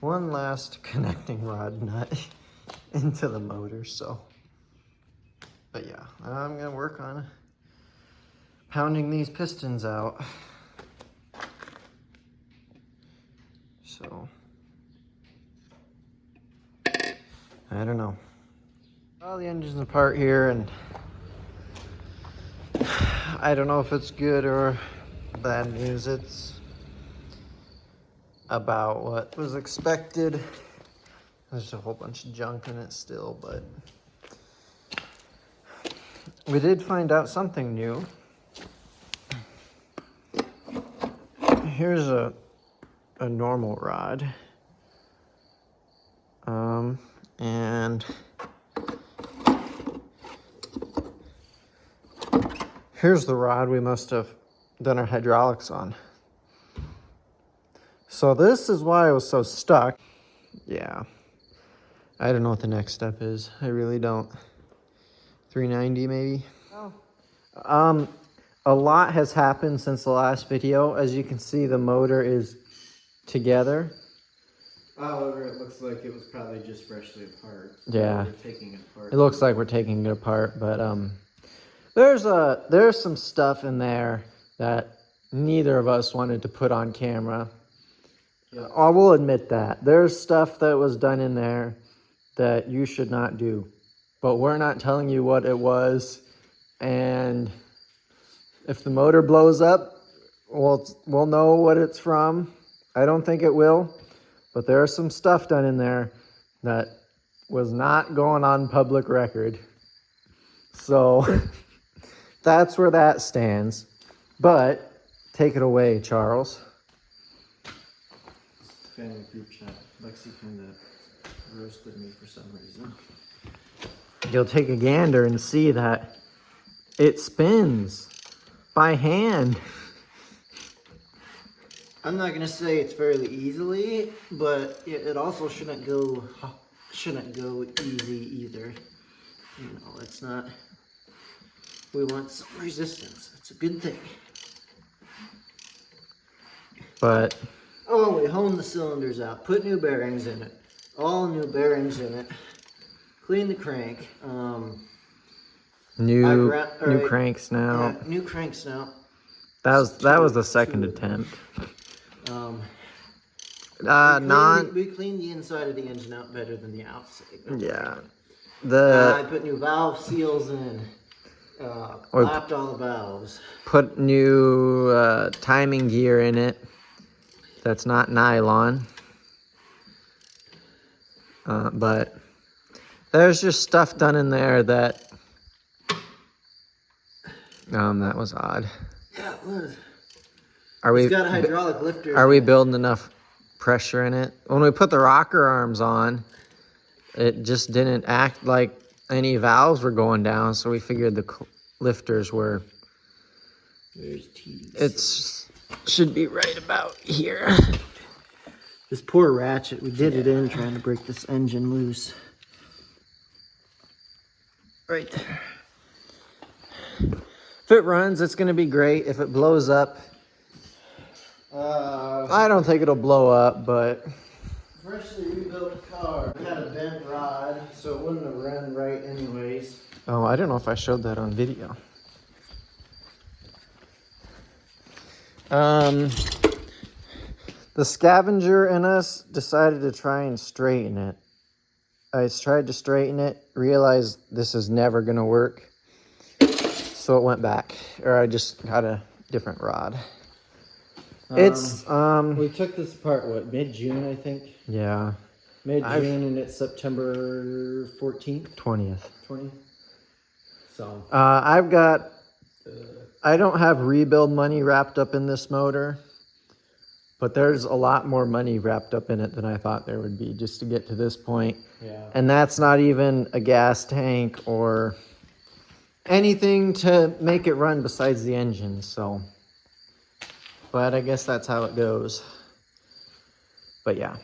one last connecting rod nut into the motor, so. But yeah, I'm gonna work on pounding these pistons out. So, I don't know. Well, the engine's apart here, and I don't know if it's good or bad news. It's about what was expected. There's a whole bunch of junk in it still, but we did find out something new. Here's a normal rod. And here's the rod we must have done our hydraulics on. So this is why I was so stuck. Yeah. I don't know what the next step is. I really don't. 390 maybe? Oh. A lot has happened since the last video. As you can see, the motor is together. However, it looks like it was probably just freshly apart. Yeah. We're taking it apart. It looks like we're taking it apart, but there's some stuff in there that neither of us wanted to put on camera. Yeah. I will admit that. There's stuff that was done in there that you should not do. But we're not telling you what it was. And if the motor blows up, we'll know what it's from. I don't think it will. But there's some stuff done in there that was not going on public record. So that's where that stands. But take it away, Charles. Family group chat. Lexi kind of roasted me for some reason. You'll take a gander and see that it spins by hand. I'm not gonna say it's fairly easily, but it also shouldn't go easy either. You know, it's not. We want some resistance. It's a good thing. But oh, we honed the cylinders out, put new bearings in it, all new bearings in it, clean the crank. new cranks now. Yeah, new cranks now. That was the second attempt. We cleaned the inside of the engine out better than the outside. Yeah. I put new valve seals in. Lapped all the valves. Put new timing gear in it. That's not nylon. But there's just stuff done in there that that was odd. Yeah, it was. It's got a hydraulic lifter. Are we building enough pressure in it? When we put the rocker arms on, it just didn't act like any valves were going down, so we figured the lifters were. There's T's. It's should be right about here. This poor ratchet, we did it in trying to break this engine loose. Right there. If it runs, it's gonna be great. If it blows up, I don't think it'll blow up, but Freshly rebuilt car. It had a bent rod, so it wouldn't have run right anyways. oh, I don't know if I showed that on video. The scavenger in us decided to try and straighten it. I tried to straighten it, realized this is never gonna work, so it went back, or I just got a different rod. We took this apart, what, mid-June, I think? Yeah. Mid-June and it's September 14th, 20th. 20th. So I've got, I don't have rebuild money wrapped up in this motor, but there's a lot more money wrapped up in it than I thought there would be just to get to this point. yeah. And that's not even a gas tank or anything to make it run besides the engine, so. But I guess that's how it goes. But yeah.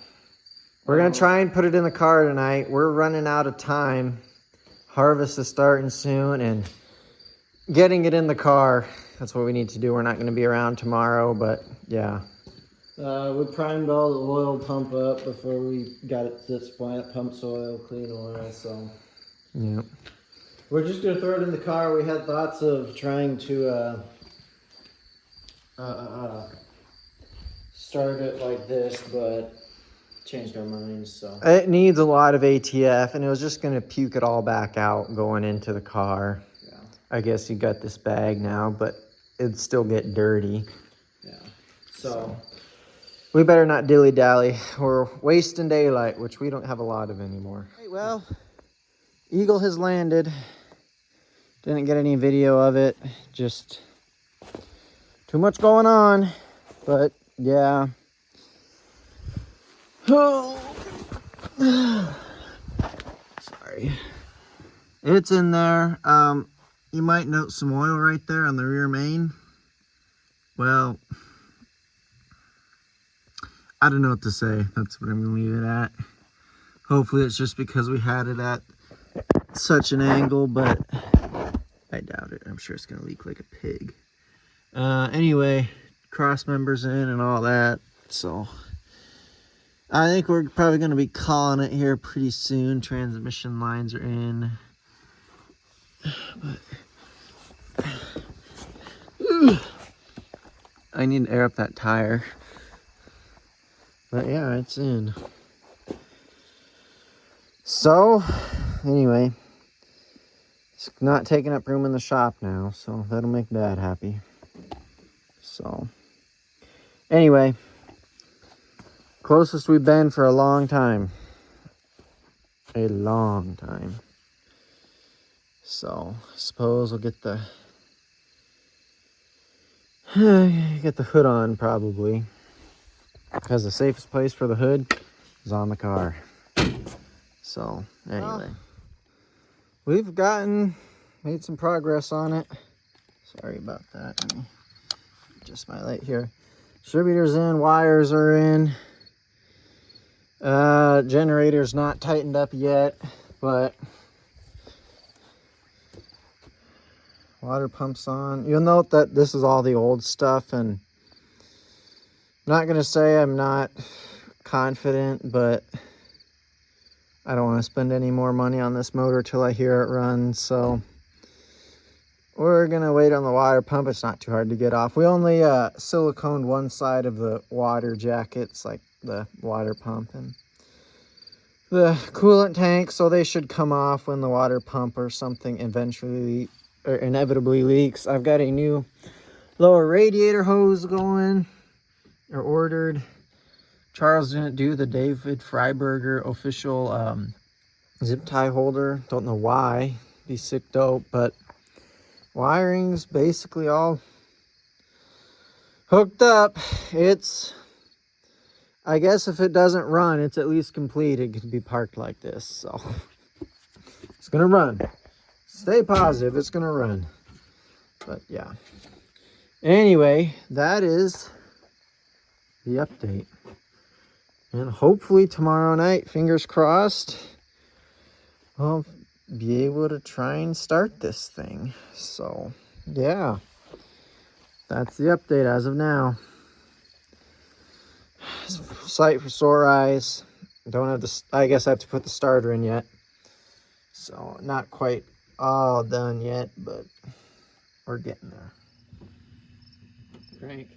We're going to try and put it in the car tonight. We're running out of time. Harvest is starting soon, and getting it in the car, that's what we need to do. We're not going to be around tomorrow, but yeah. We primed all the oil pump up before we got it to this point. Pumps oil, clean oil, so. Yeah. We're just going to throw it in the car. We had thoughts of trying to start it like this, but changed our minds, so. It needs a lot of ATF, and it was just going to puke it all back out going into the car. Yeah. I guess you got this bag now, but it'd still get dirty. Yeah. So. We better not dilly-dally. We're wasting daylight, which we don't have a lot of anymore. Hey, well, Eagle has landed. Didn't get any video of it. Just too much going on. But, yeah. Oh. Sorry. It's in there. You might note some oil right there on the rear main. Well, I don't know what to say. That's what I'm going to leave it at. Hopefully it's just because we had it at such an angle, but I doubt it. I'm sure it's going to leak like a pig. Anyway, cross members in and all that. So I think we're probably going to be calling it here pretty soon. Transmission lines are in. But I need to air up that tire. But yeah, it's in. So, anyway, it's not taking up room in the shop now, so that'll make Dad happy. So, anyway, closest we've been for a long time. A long time. So, I suppose we'll get the hood on probably. Because the safest place for the hood is on the car. So, anyway. We've made some progress on it. Sorry about that. Let me adjust my light here. Distributor's in, wires are in. Generator's not tightened up yet, but water pump's on. You'll note that this is all the old stuff, and I'm not going to say I'm not confident, but I don't want to spend any more money on this motor till I hear it run. So we're going to wait on the water pump. It's not too hard to get off. We only siliconed one side of the water jackets, like the water pump and the coolant tank. So they should come off when the water pump or something eventually or inevitably leaks. I've got a new lower radiator hose going. Or ordered. Charles didn't do the David Freiberger official zip tie holder. Don't know why. Be sick dope, but wiring's basically all hooked up. I guess if it doesn't run, it's at least complete. It could be parked like this, so it's gonna run. Stay positive, it's gonna run. But yeah. Anyway, that is the update, and hopefully tomorrow night, fingers crossed, I'll be able to try and start this thing. So yeah, that's the update as of now. Sight for sore eyes. Don't have the, I guess I have to put the starter in yet, so not quite all done yet, but we're getting there. Crank.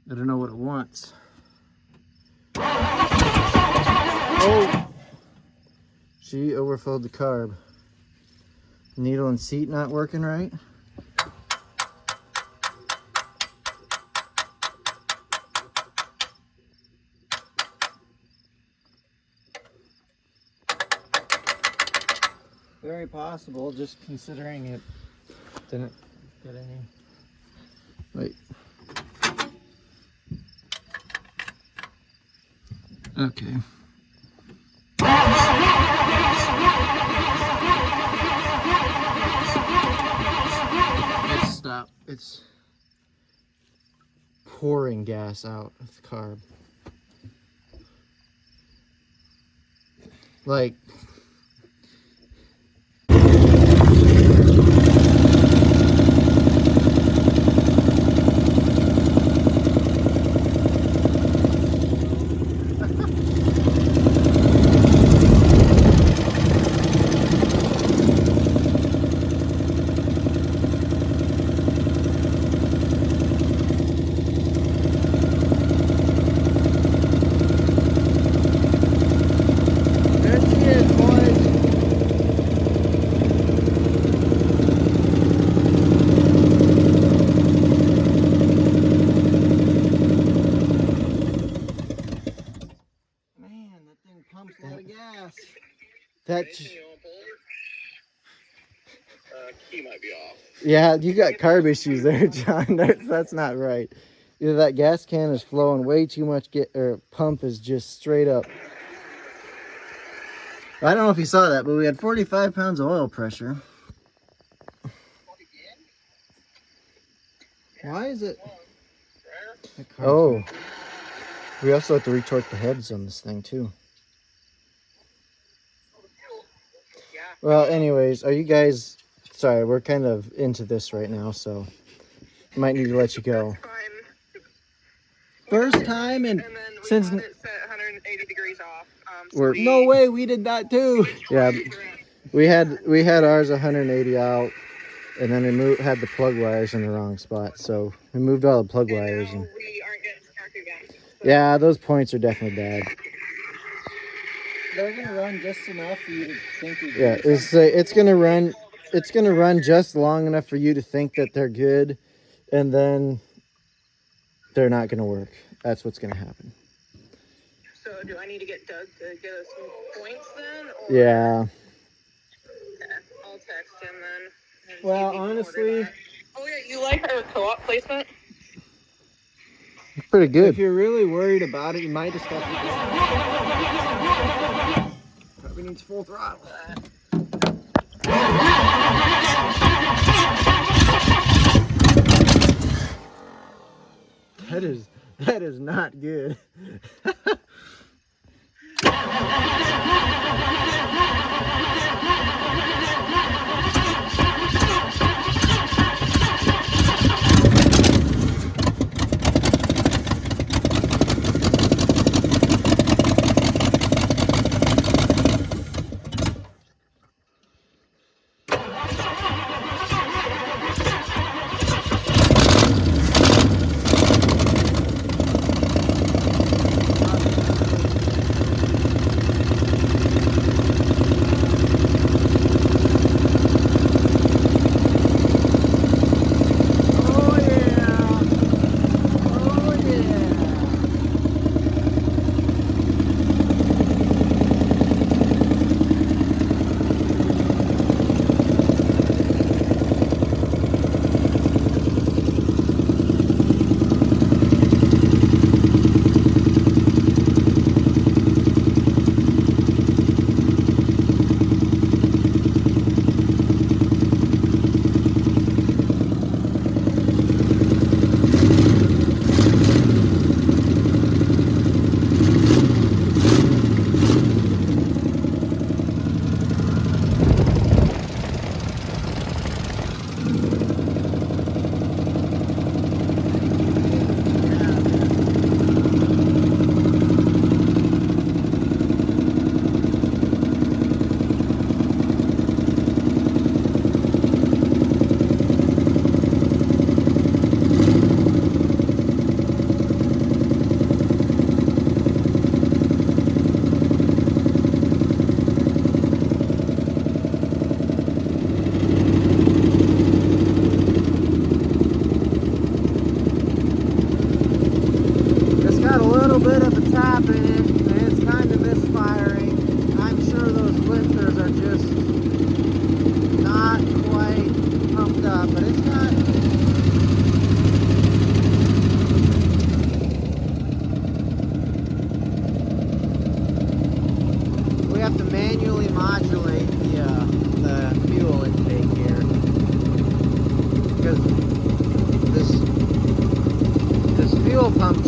I don't know what it wants. Oh! She overfilled the carb. Needle and seat not working right. Very possible, just considering it didn't get any. Wait. Okay. Let's stop. It's pouring gas out of the carb. Like, pumps a lot of gas. that's, Key might be off. yeah, you got carb issues there, John. That's not right. Either that gas can is flowing way too much, or pump is just straight up. I don't know if you saw that, but we had 45 pounds of oil pressure. Why is it? Oh, we also have to retort the heads on this thing too. Well, anyways, are you guys, sorry, we're kind of into this right now, so might need to let you go. First time and then we since had it set 180 degrees off. we're no way we did that too. Yeah, we had ours 180 out, and then we had the plug wires in the wrong spot, so we moved all the plug wires. And we aren't getting spark again. So. yeah, those points are definitely bad. They're gonna run just enough for you to think you're Yeah, it's gonna run. It's gonna run just long enough for you to think that they're good, and then they're not gonna work. That's what's gonna happen. So do I need to get Doug to get us some points then? Or? Yeah. Okay, I'll text him then. and see Well, if he can order honestly, that. Oh yeah, you like our co-op placement? Pretty good. if you're really worried about it, you might just have to. Probably needs full throttle. That is not good.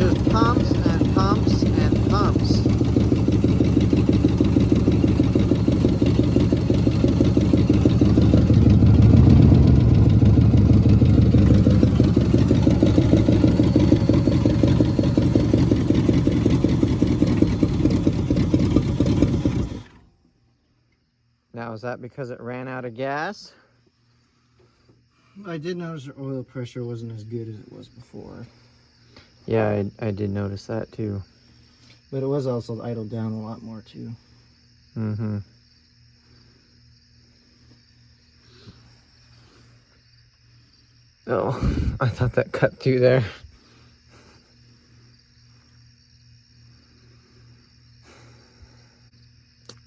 just pumps and pumps and pumps. Now, is that because it ran out of gas? I did notice the oil pressure wasn't as good as it was before. Yeah, I did notice that too. But it was also idled down a lot more too. Mm-hmm. Oh, I thought that cut through there.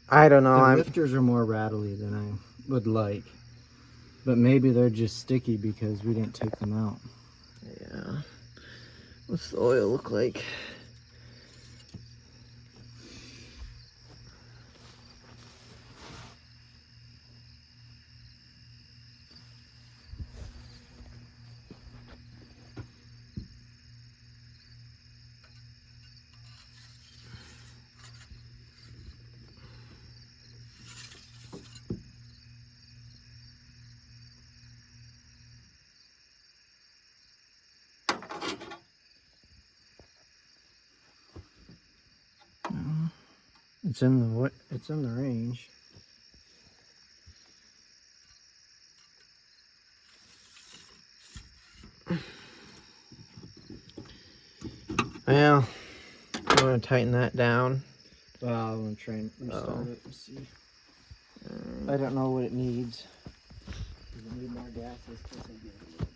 I don't know. The lifters are more rattly than I would like. But maybe they're just sticky because we didn't take them out. Yeah. What's the oil look like? It's in the what? It's in the range. Well, I'm gonna tighten that down. Well, I'm gonna try and restart Oh. it and see. I don't know what it needs. Does it need more gas? Let's put some gas in it.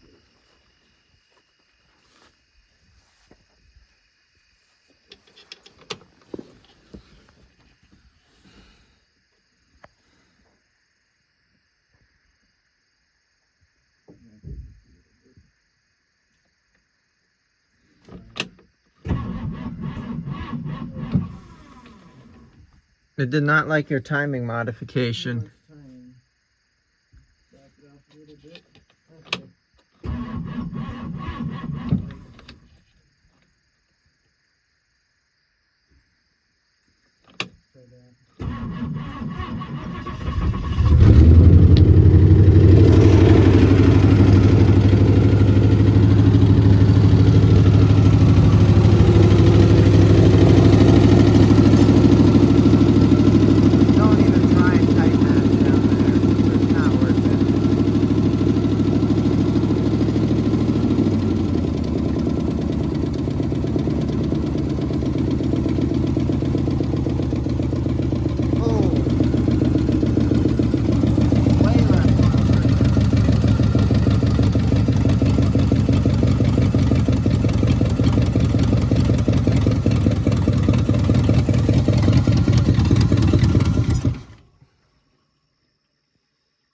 It did not like your timing modification. Back it off a little bit. Okay. Try that. Don't even try and tighten that down there. It's not worth it. Oh. Way less power.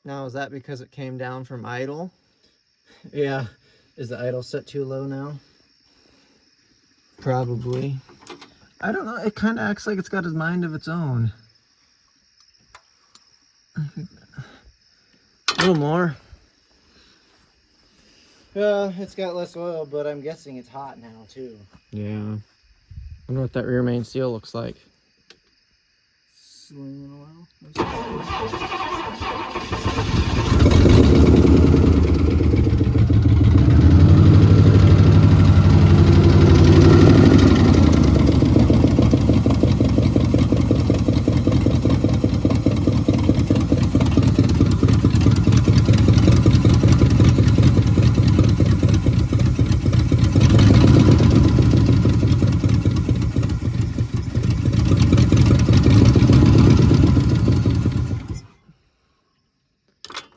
Now, is that because it came down from idle? Yeah. Is the idle set too low now? Probably. I don't know. It kind of acts like it's got a mind of its own. A little more. It's got less oil, but I'm guessing it's hot now too. Yeah. I wonder what that rear main seal looks like. Slinging oil.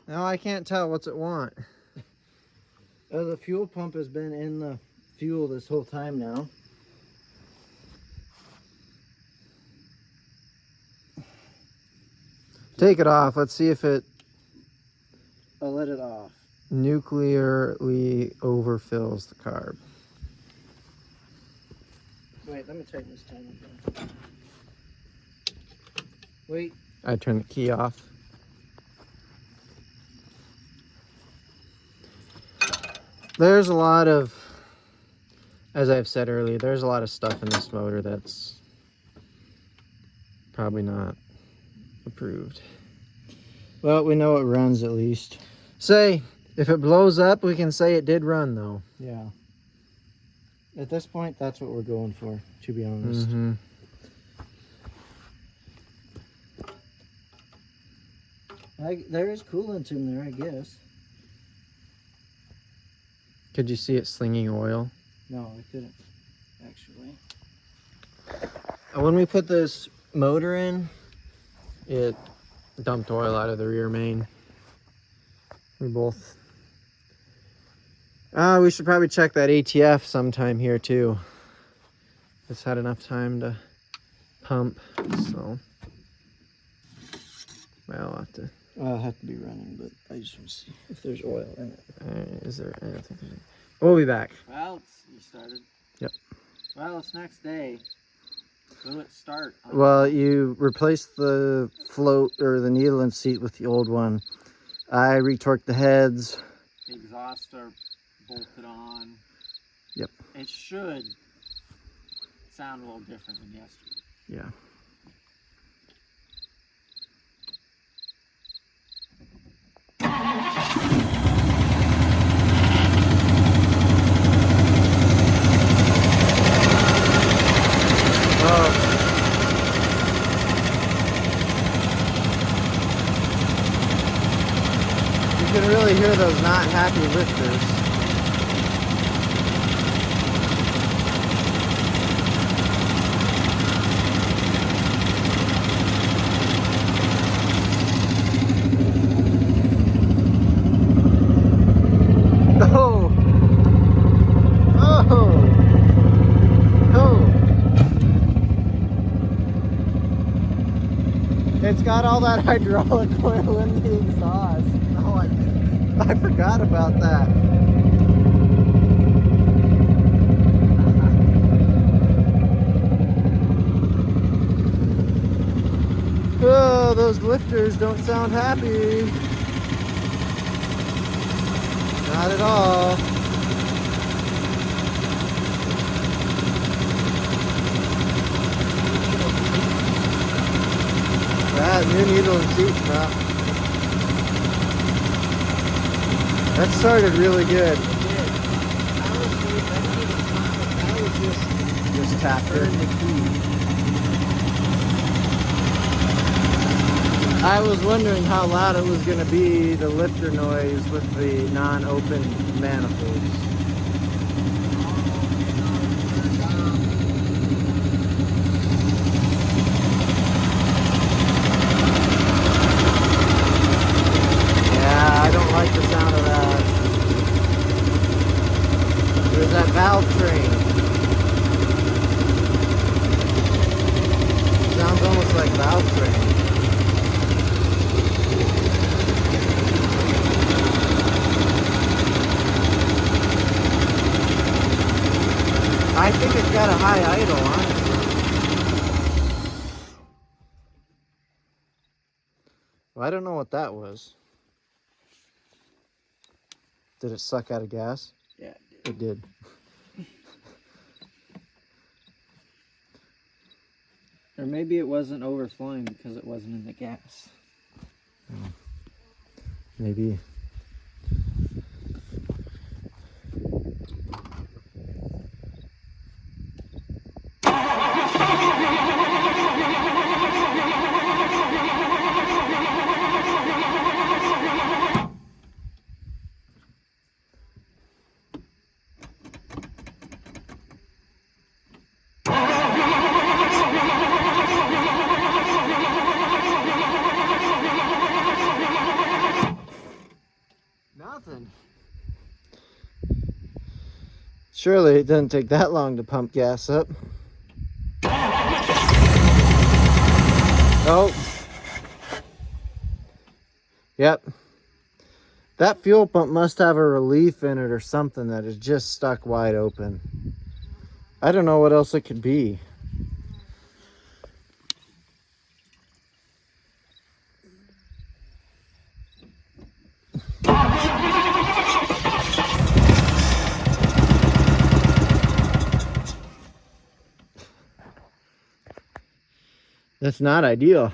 Now I can't tell what's it want. The fuel pump has been in the fuel this whole time now. Take it off. Let's see if it I'll let it off. nuclearly overfills the carb. Wait, let me tighten this time again. Wait. I turn the key off. There's a lot of as I've said earlier, there's a lot of stuff in this motor that's probably not approved. Well, we know it runs at least. Say, if it blows up, we can say it did run though. Yeah. At this point, that's what we're going for, to be honest. Mm-hmm. There is coolant in there, I guess. Could you see it slinging oil? No, I couldn't, actually. When we put this motor in, it dumped oil out of the rear main. We both... we should probably check that ATF sometime here too. It's had enough time to pump, so... Well, I'll have to... I'll have to be running, but I just want to see if there's oil in it. is there... I don't think there's any... We'll be back. Well, you started. Yep. Well, it's next day. When will it start? Well, you replaced the float or the needle and seat with the old one. I retorqued the heads. The exhausts are bolted on. Yep. It should sound a little different than yesterday. Yeah. You can really hear those not happy lifters. Oh! Oh! Oh! It's got all that hydraulic oil in the exhaust. Oh, I forgot about that. Oh, those lifters don't sound happy. Not at all. That new needle and seat, huh? That started really good. Just tapped her. I was wondering how loud it was going to be, the lifter noise with the non-open manifolds. Yeah, I don't like the sound of that. There's that valve train. Sounds almost like valve train. I think it's got a high idle, honestly. Well, I don't know what that was. Did it suck out of gas? Yeah, It did. or maybe it wasn't overflowing because it wasn't in the gas. Maybe. Nothing. Surely it doesn't take that long to pump gas up. Oh. Yep. That fuel pump must have a relief in it or something that is just stuck wide open. I don't know what else it could be. That's not ideal.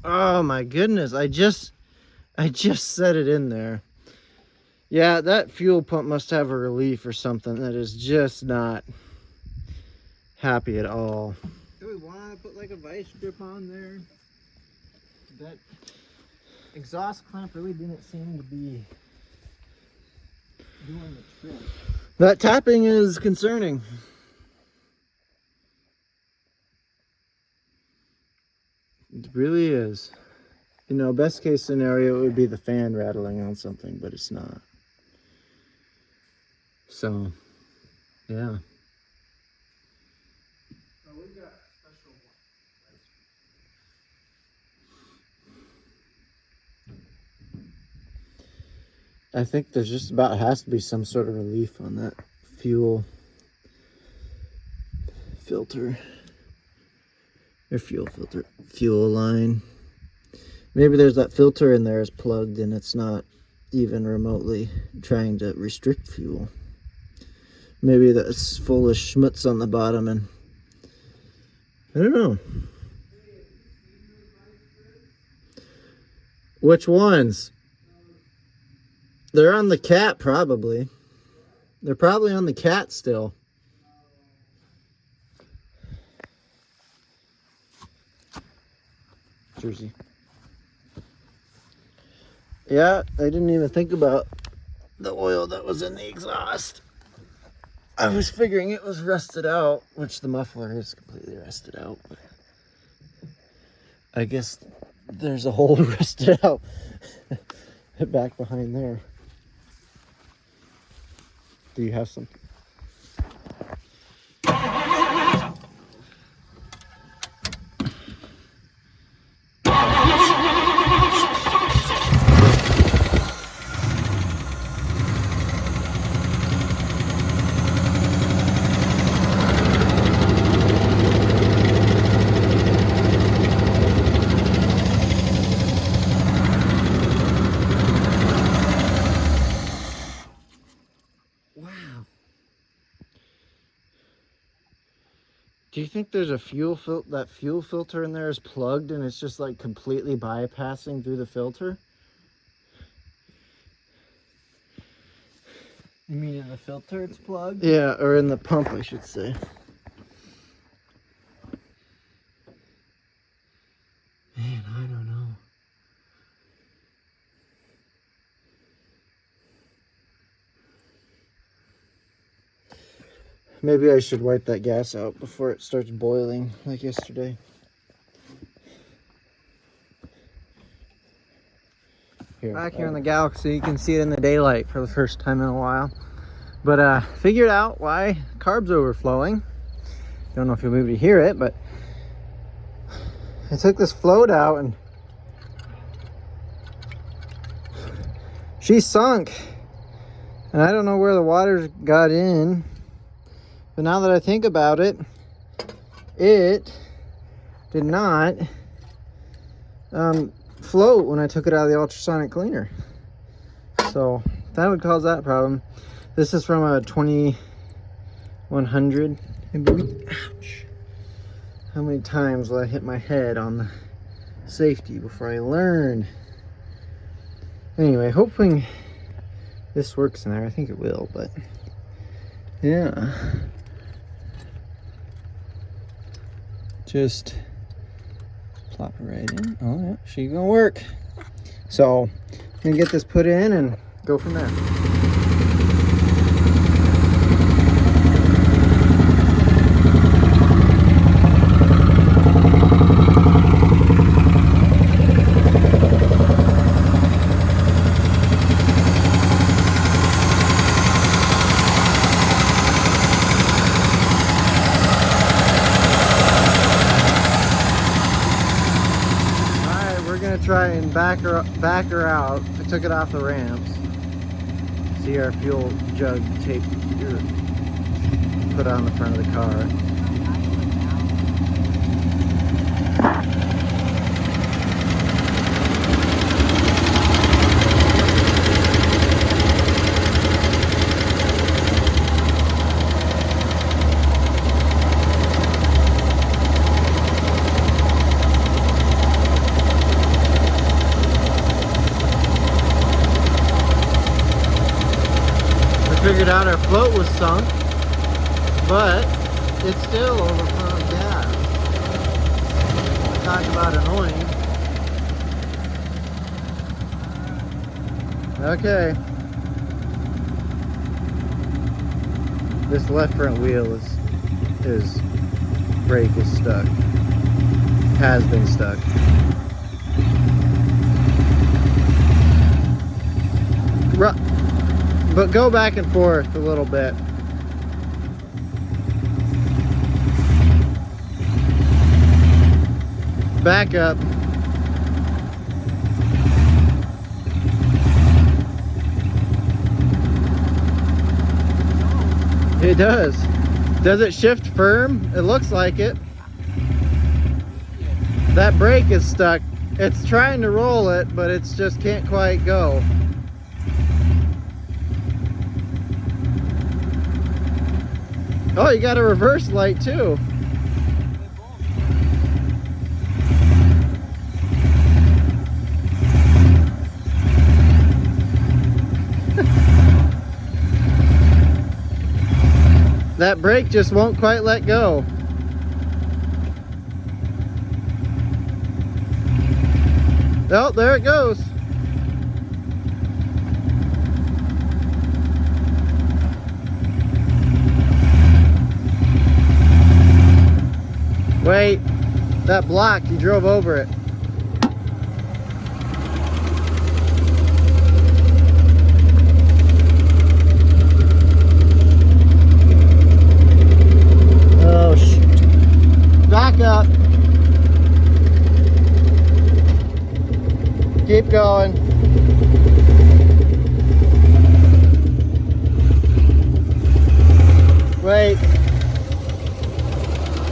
Oh my goodness, I just set it in there. Yeah, that fuel pump must have a relief or something that is just not happy at all. Do we want to put like a vice grip on there? That exhaust clamp really didn't seem to be doing the trick. That tapping is concerning. It really is. You know, best case scenario would be the fan rattling on something, but it's not. So, yeah. I think there's just about has to be some sort of relief on that fuel filter. Or fuel line. Maybe there's that filter in there is plugged and it's not even remotely trying to restrict fuel. Maybe that's full of schmutz on the bottom, and I don't know. Which ones? They're on the cat, probably. They're probably on the cat still. Jersey. Yeah, I didn't even think about the oil that was in the exhaust. I was figuring it was rusted out, which the muffler is completely rusted out, but I guess there's a hole rusted out back behind there. Do you have something? Do you think there's a that fuel filter in there is plugged and it's just like completely bypassing through the filter? You mean in the filter it's plugged? Yeah, or in the pump, I should say. Man, I don't know. Maybe I should wipe that gas out before it starts boiling like yesterday. Back here in the Galaxy, you can see it in the daylight for the first time in a while. But figured out why carb's overflowing. Don't know if you'll be able to hear it, but I took this float out and she sunk. And I don't know where the water got in. But now that I think about it, it did not float when I took it out of the ultrasonic cleaner. So that would cause that problem. This is from a 2100, I believe. Ouch. How many times will I hit my head on the safety before I learn? Anyway, hoping this works in there. I think it will, but yeah. Just plop it right in. Oh yeah, she's gonna work. So I'm gonna get this put in and go from there. try and back her out. I took it off the ramps. See our fuel jug taped or put on the front of the car. Figured out our float was sunk, but it's still overflowing with gas. Talk about annoying. Okay. This left front wheel is brake is stuck. Has been stuck. But go back and forth a little bit. Back up. It does. Does it shift firm? It looks like it. That brake is stuck. It's trying to roll it, but it's just can't quite go. Oh, you got a reverse light too. That brake just won't quite let go. Oh, there it goes. Wait, that block, you drove over it. Oh, shoot. Back up. Keep going. Wait.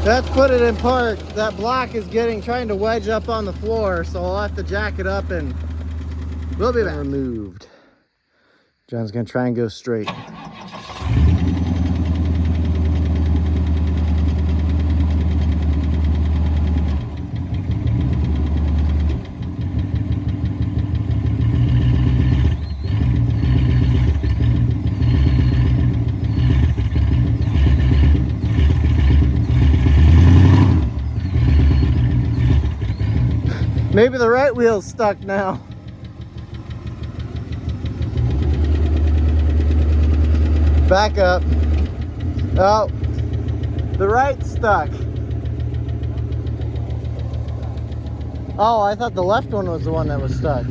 Let's put it in park. That block is trying to wedge up on the floor, so I'll have to jack it up and we'll be back. Removed. John's gonna try and go straight. Maybe the right wheel's stuck now. Back up. Oh, the right's stuck. Oh, I thought the left one was the one that was stuck.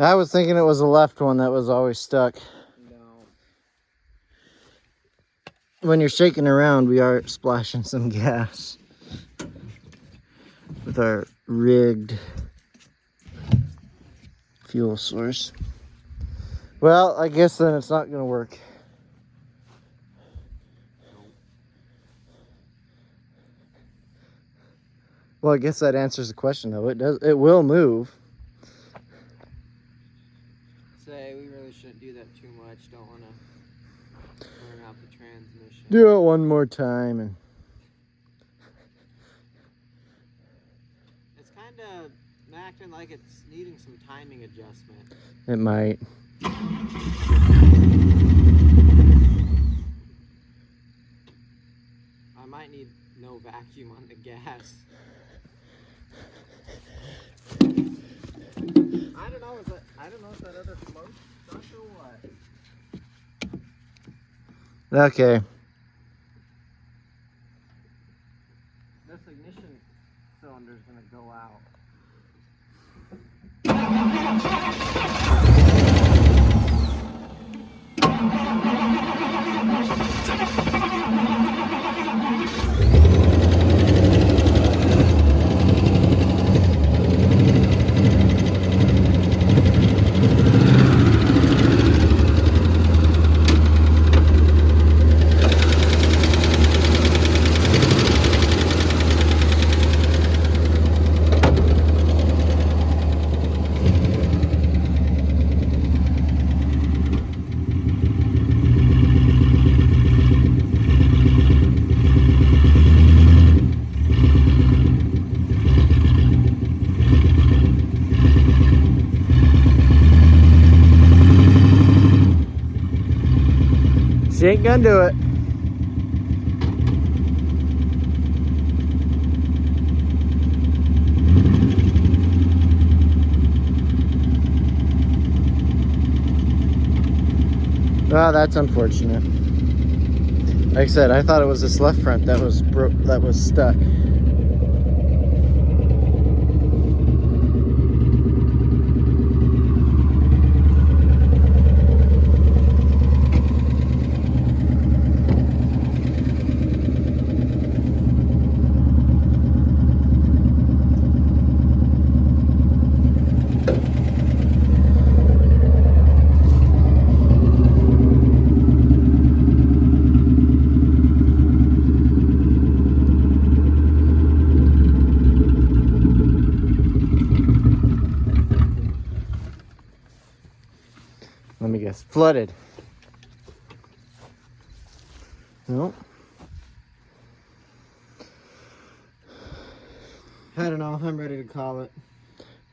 I was thinking it was the left one that was always stuck. No. When you're shaking around, we are splashing some gas with our rigged fuel source. Well, I guess then it's not going to work. Well, I guess that answers the question though. It will move. Say we really shouldn't do that too much. Don't want to burn out the transmission. Do it one more time and It's kind of acting like it's needing some timing adjustment. It might. I might need no vacuum on the gas. I don't know. I don't know if that other float stuck or what. Okay. This ignition cylinder is gonna go out. She ain't gonna do it. Oh, that's unfortunate. Like I said, I thought it was this left front that was stuck. Let me guess. Flooded. No. I don't know. I'm ready to call it.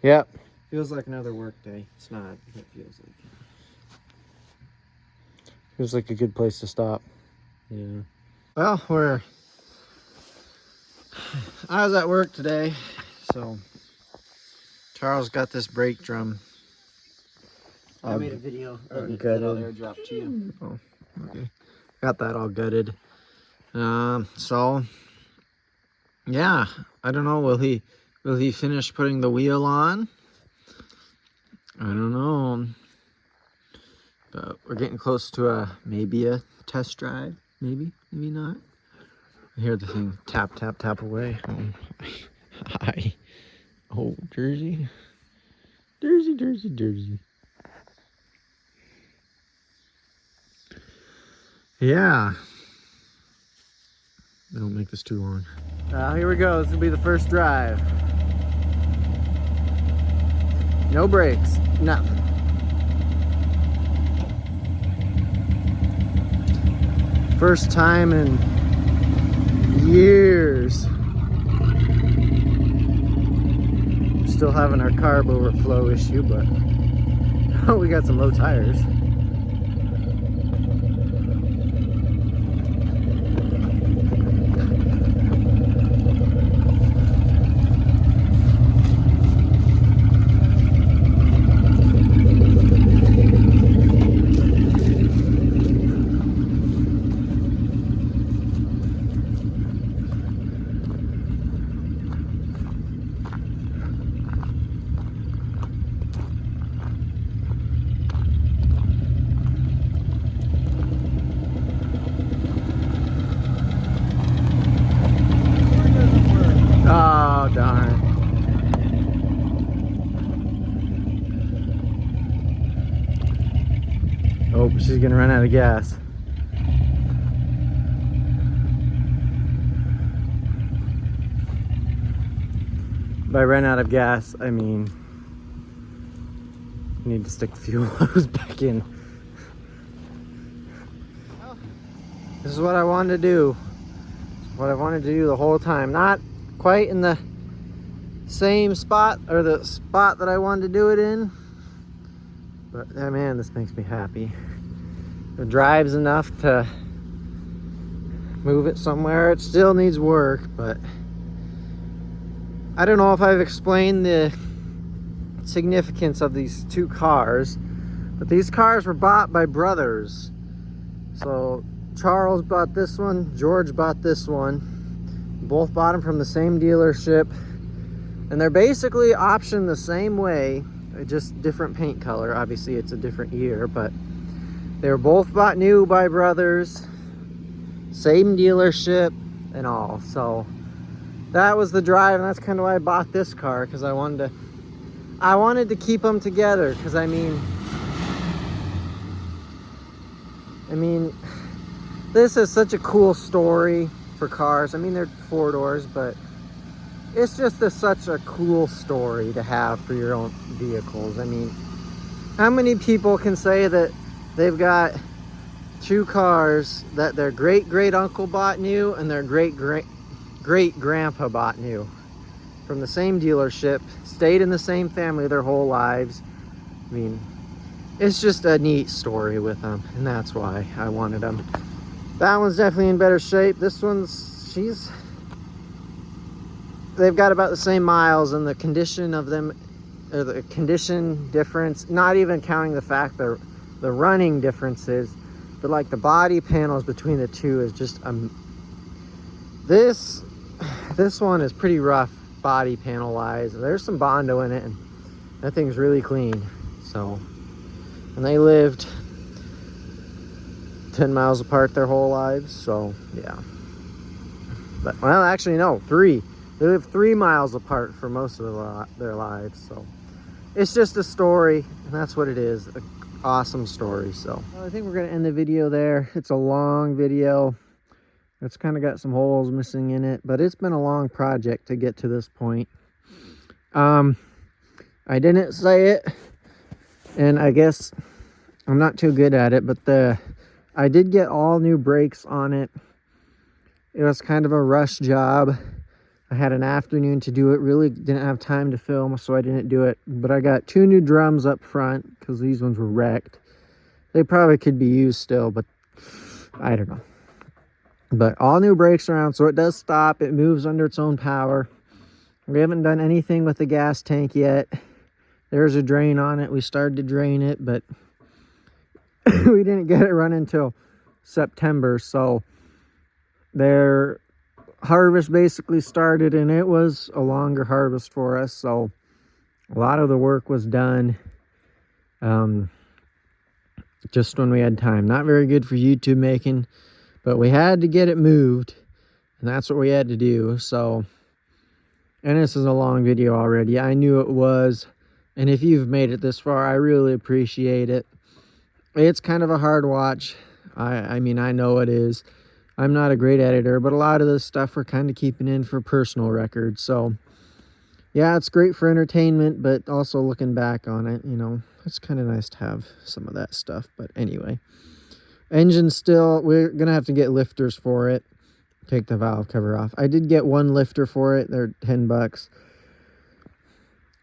Yep. Feels like another work day. It's not. It feels like. Feels like a good place to stop. Yeah. Well, I was at work today, so Charles got this brake drum. I made a video of it gutted. that I'll airdrop to you. Oh, okay. Got that all gutted. So yeah, I don't know. Will he finish putting the wheel on? I don't know. But we're getting close to maybe a test drive. Maybe not. I hear the thing tap, tap, tap away. Oh, hi. Oh, Jersey. Jersey. Yeah. Don't make this too long. Here we go. This will be the first drive. No brakes. Nothing. First time in years. Still having our carb overflow issue, but we got some low tires. Oh, darn. Oh, she's gonna run out of gas. By run out of gas, I mean you need to stick the fuel hose back in. This is what I wanted to do. What I wanted to do the whole time. Not quite in the same spot, or the spot that I wanted to do it in. But man, this makes me happy. It drives enough to move it somewhere. It still needs work, but I don't know if I've explained the significance of these two cars, but these cars were bought by brothers. So Charles bought this one, George bought this one. Both bought them from the same dealership, and they're basically optioned the same way, just different paint color. Obviously it's a different year, but they were both bought new by brothers, same dealership and all. So that was the drive, and that's kind of why I bought this car, because I wanted to keep them together. Because I mean this is such a cool story for cars. I mean, they're 4-doors, but it's just such a cool story to have for your own vehicles. I mean, how many people can say that they've got two cars that their great uncle bought new and their great grandpa bought new from the same dealership, stayed in the same family their whole lives? I mean, it's just a neat story with them, and that's why I wanted them. That one's definitely in better shape. This one's, they've got about the same miles, and the condition of them, or the condition difference, not even counting the fact the running differences, but like the body panels between the two is just this one is pretty rough body panel wise. There's some Bondo in it, and that thing's really clean. So, and they lived 10 miles apart their whole lives, so yeah. But, well, actually no, 3. They live 3 miles apart for most of their lives. So it's just a story, and that's what it is, an awesome story. So well, I think we're gonna end the video there. It's a long video. It's kind of got some holes missing in it, but it's been a long project to get to this point. I didn't say it, and I guess I'm not too good at it, but I did get all new brakes on it. It was kind of a rush job. I had an afternoon to do it. Really didn't have time to film, so I didn't do it. But I got 2 new drums up front because these ones were wrecked. They probably could be used still, but I don't know. But all new brakes around, so it does stop. It moves under its own power. We haven't done anything with the gas tank yet. There's a drain on it. We started to drain it, but we didn't get it running until September. So their harvest basically started, and it was a longer harvest for us. So a lot of the work was done just when we had time. Not very good for YouTube making, but we had to get it moved, and that's what we had to do. So, and this is a long video already. I knew it was, and if you've made it this far, I really appreciate it. It's kind of a hard watch. I mean, I know it is. I'm not a great editor, but a lot of this stuff we're kind of keeping in for personal records. So, yeah, it's great for entertainment, but also looking back on it, you know, it's kind of nice to have some of that stuff. But anyway, engine still, we're going to have to get lifters for it. Take the valve cover off. I did get one lifter for it. They're $10.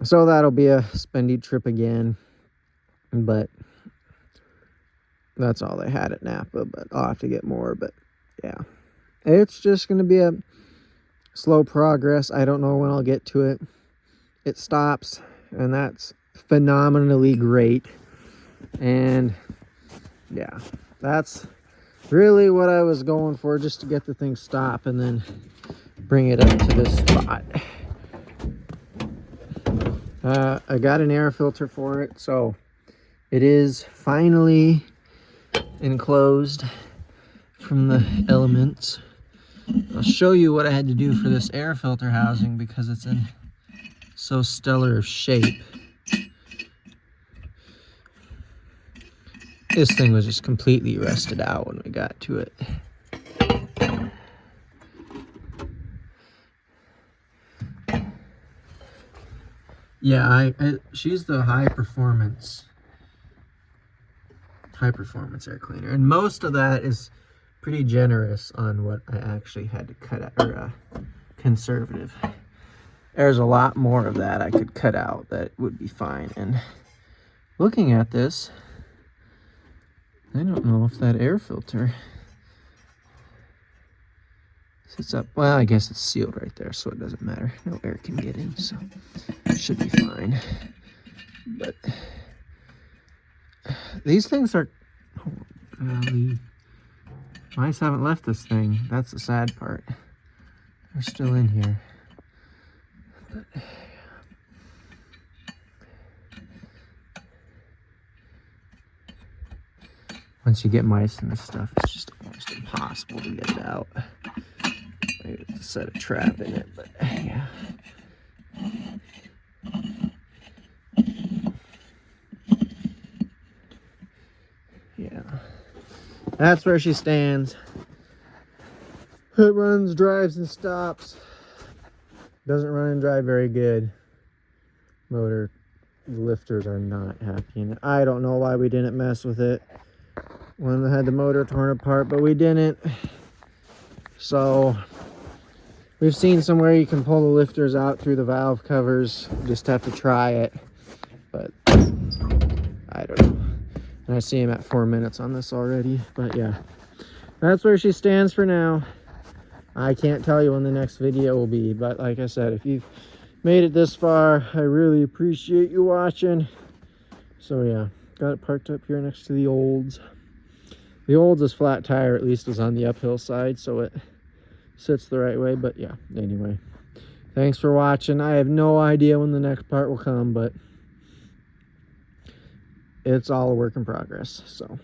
So that'll be a spendy trip again. But that's all they had at Napa, but I'll have to get more. But yeah, it's just going to be a slow progress. I don't know when I'll get to it. It stops, and that's phenomenally great. And yeah, that's really what I was going for, just to get the thing stop and then bring it up to this spot. I got an air filter for it, so it is finally enclosed from the elements. I'll show you what I had to do for this air filter housing because it's in so stellar of shape. This thing was just completely rusted out when we got to it. Yeah, she's the high performance air cleaner, and most of that is pretty generous on what I actually had to cut out, or conservative. There's a lot more of that I could cut out that would be fine. And looking at this, I don't know if that air filter sits up. Well, I guess it's sealed right there, so it doesn't matter. No air can get in, so it should be fine. But these things are, oh, golly. Mice haven't left this thing. That's the sad part. They're still in here. But, once you get mice in this stuff, it's just almost impossible to get it out. I have to set a trap in it, but yeah. Yeah. That's where she stands. It runs, drives, and stops. Doesn't run and drive very good. Motor, the lifters are not happy in it. I don't know why we didn't mess with it when I had the motor torn apart, but we didn't. So we've seen somewhere you can pull the lifters out through the valve covers. Just have to try it, but I don't know. And I see him at 4 minutes on this already, but yeah, that's where she stands for now. I can't tell you when the next video will be, but like I said, if you've made it this far, I really appreciate you watching. So yeah, got it parked up here next to the Olds. The Olds' flat tire at least is on the uphill side, so it sits the right way. But yeah, anyway, thanks for watching. I have no idea when the next part will come, but it's all a work in progress. So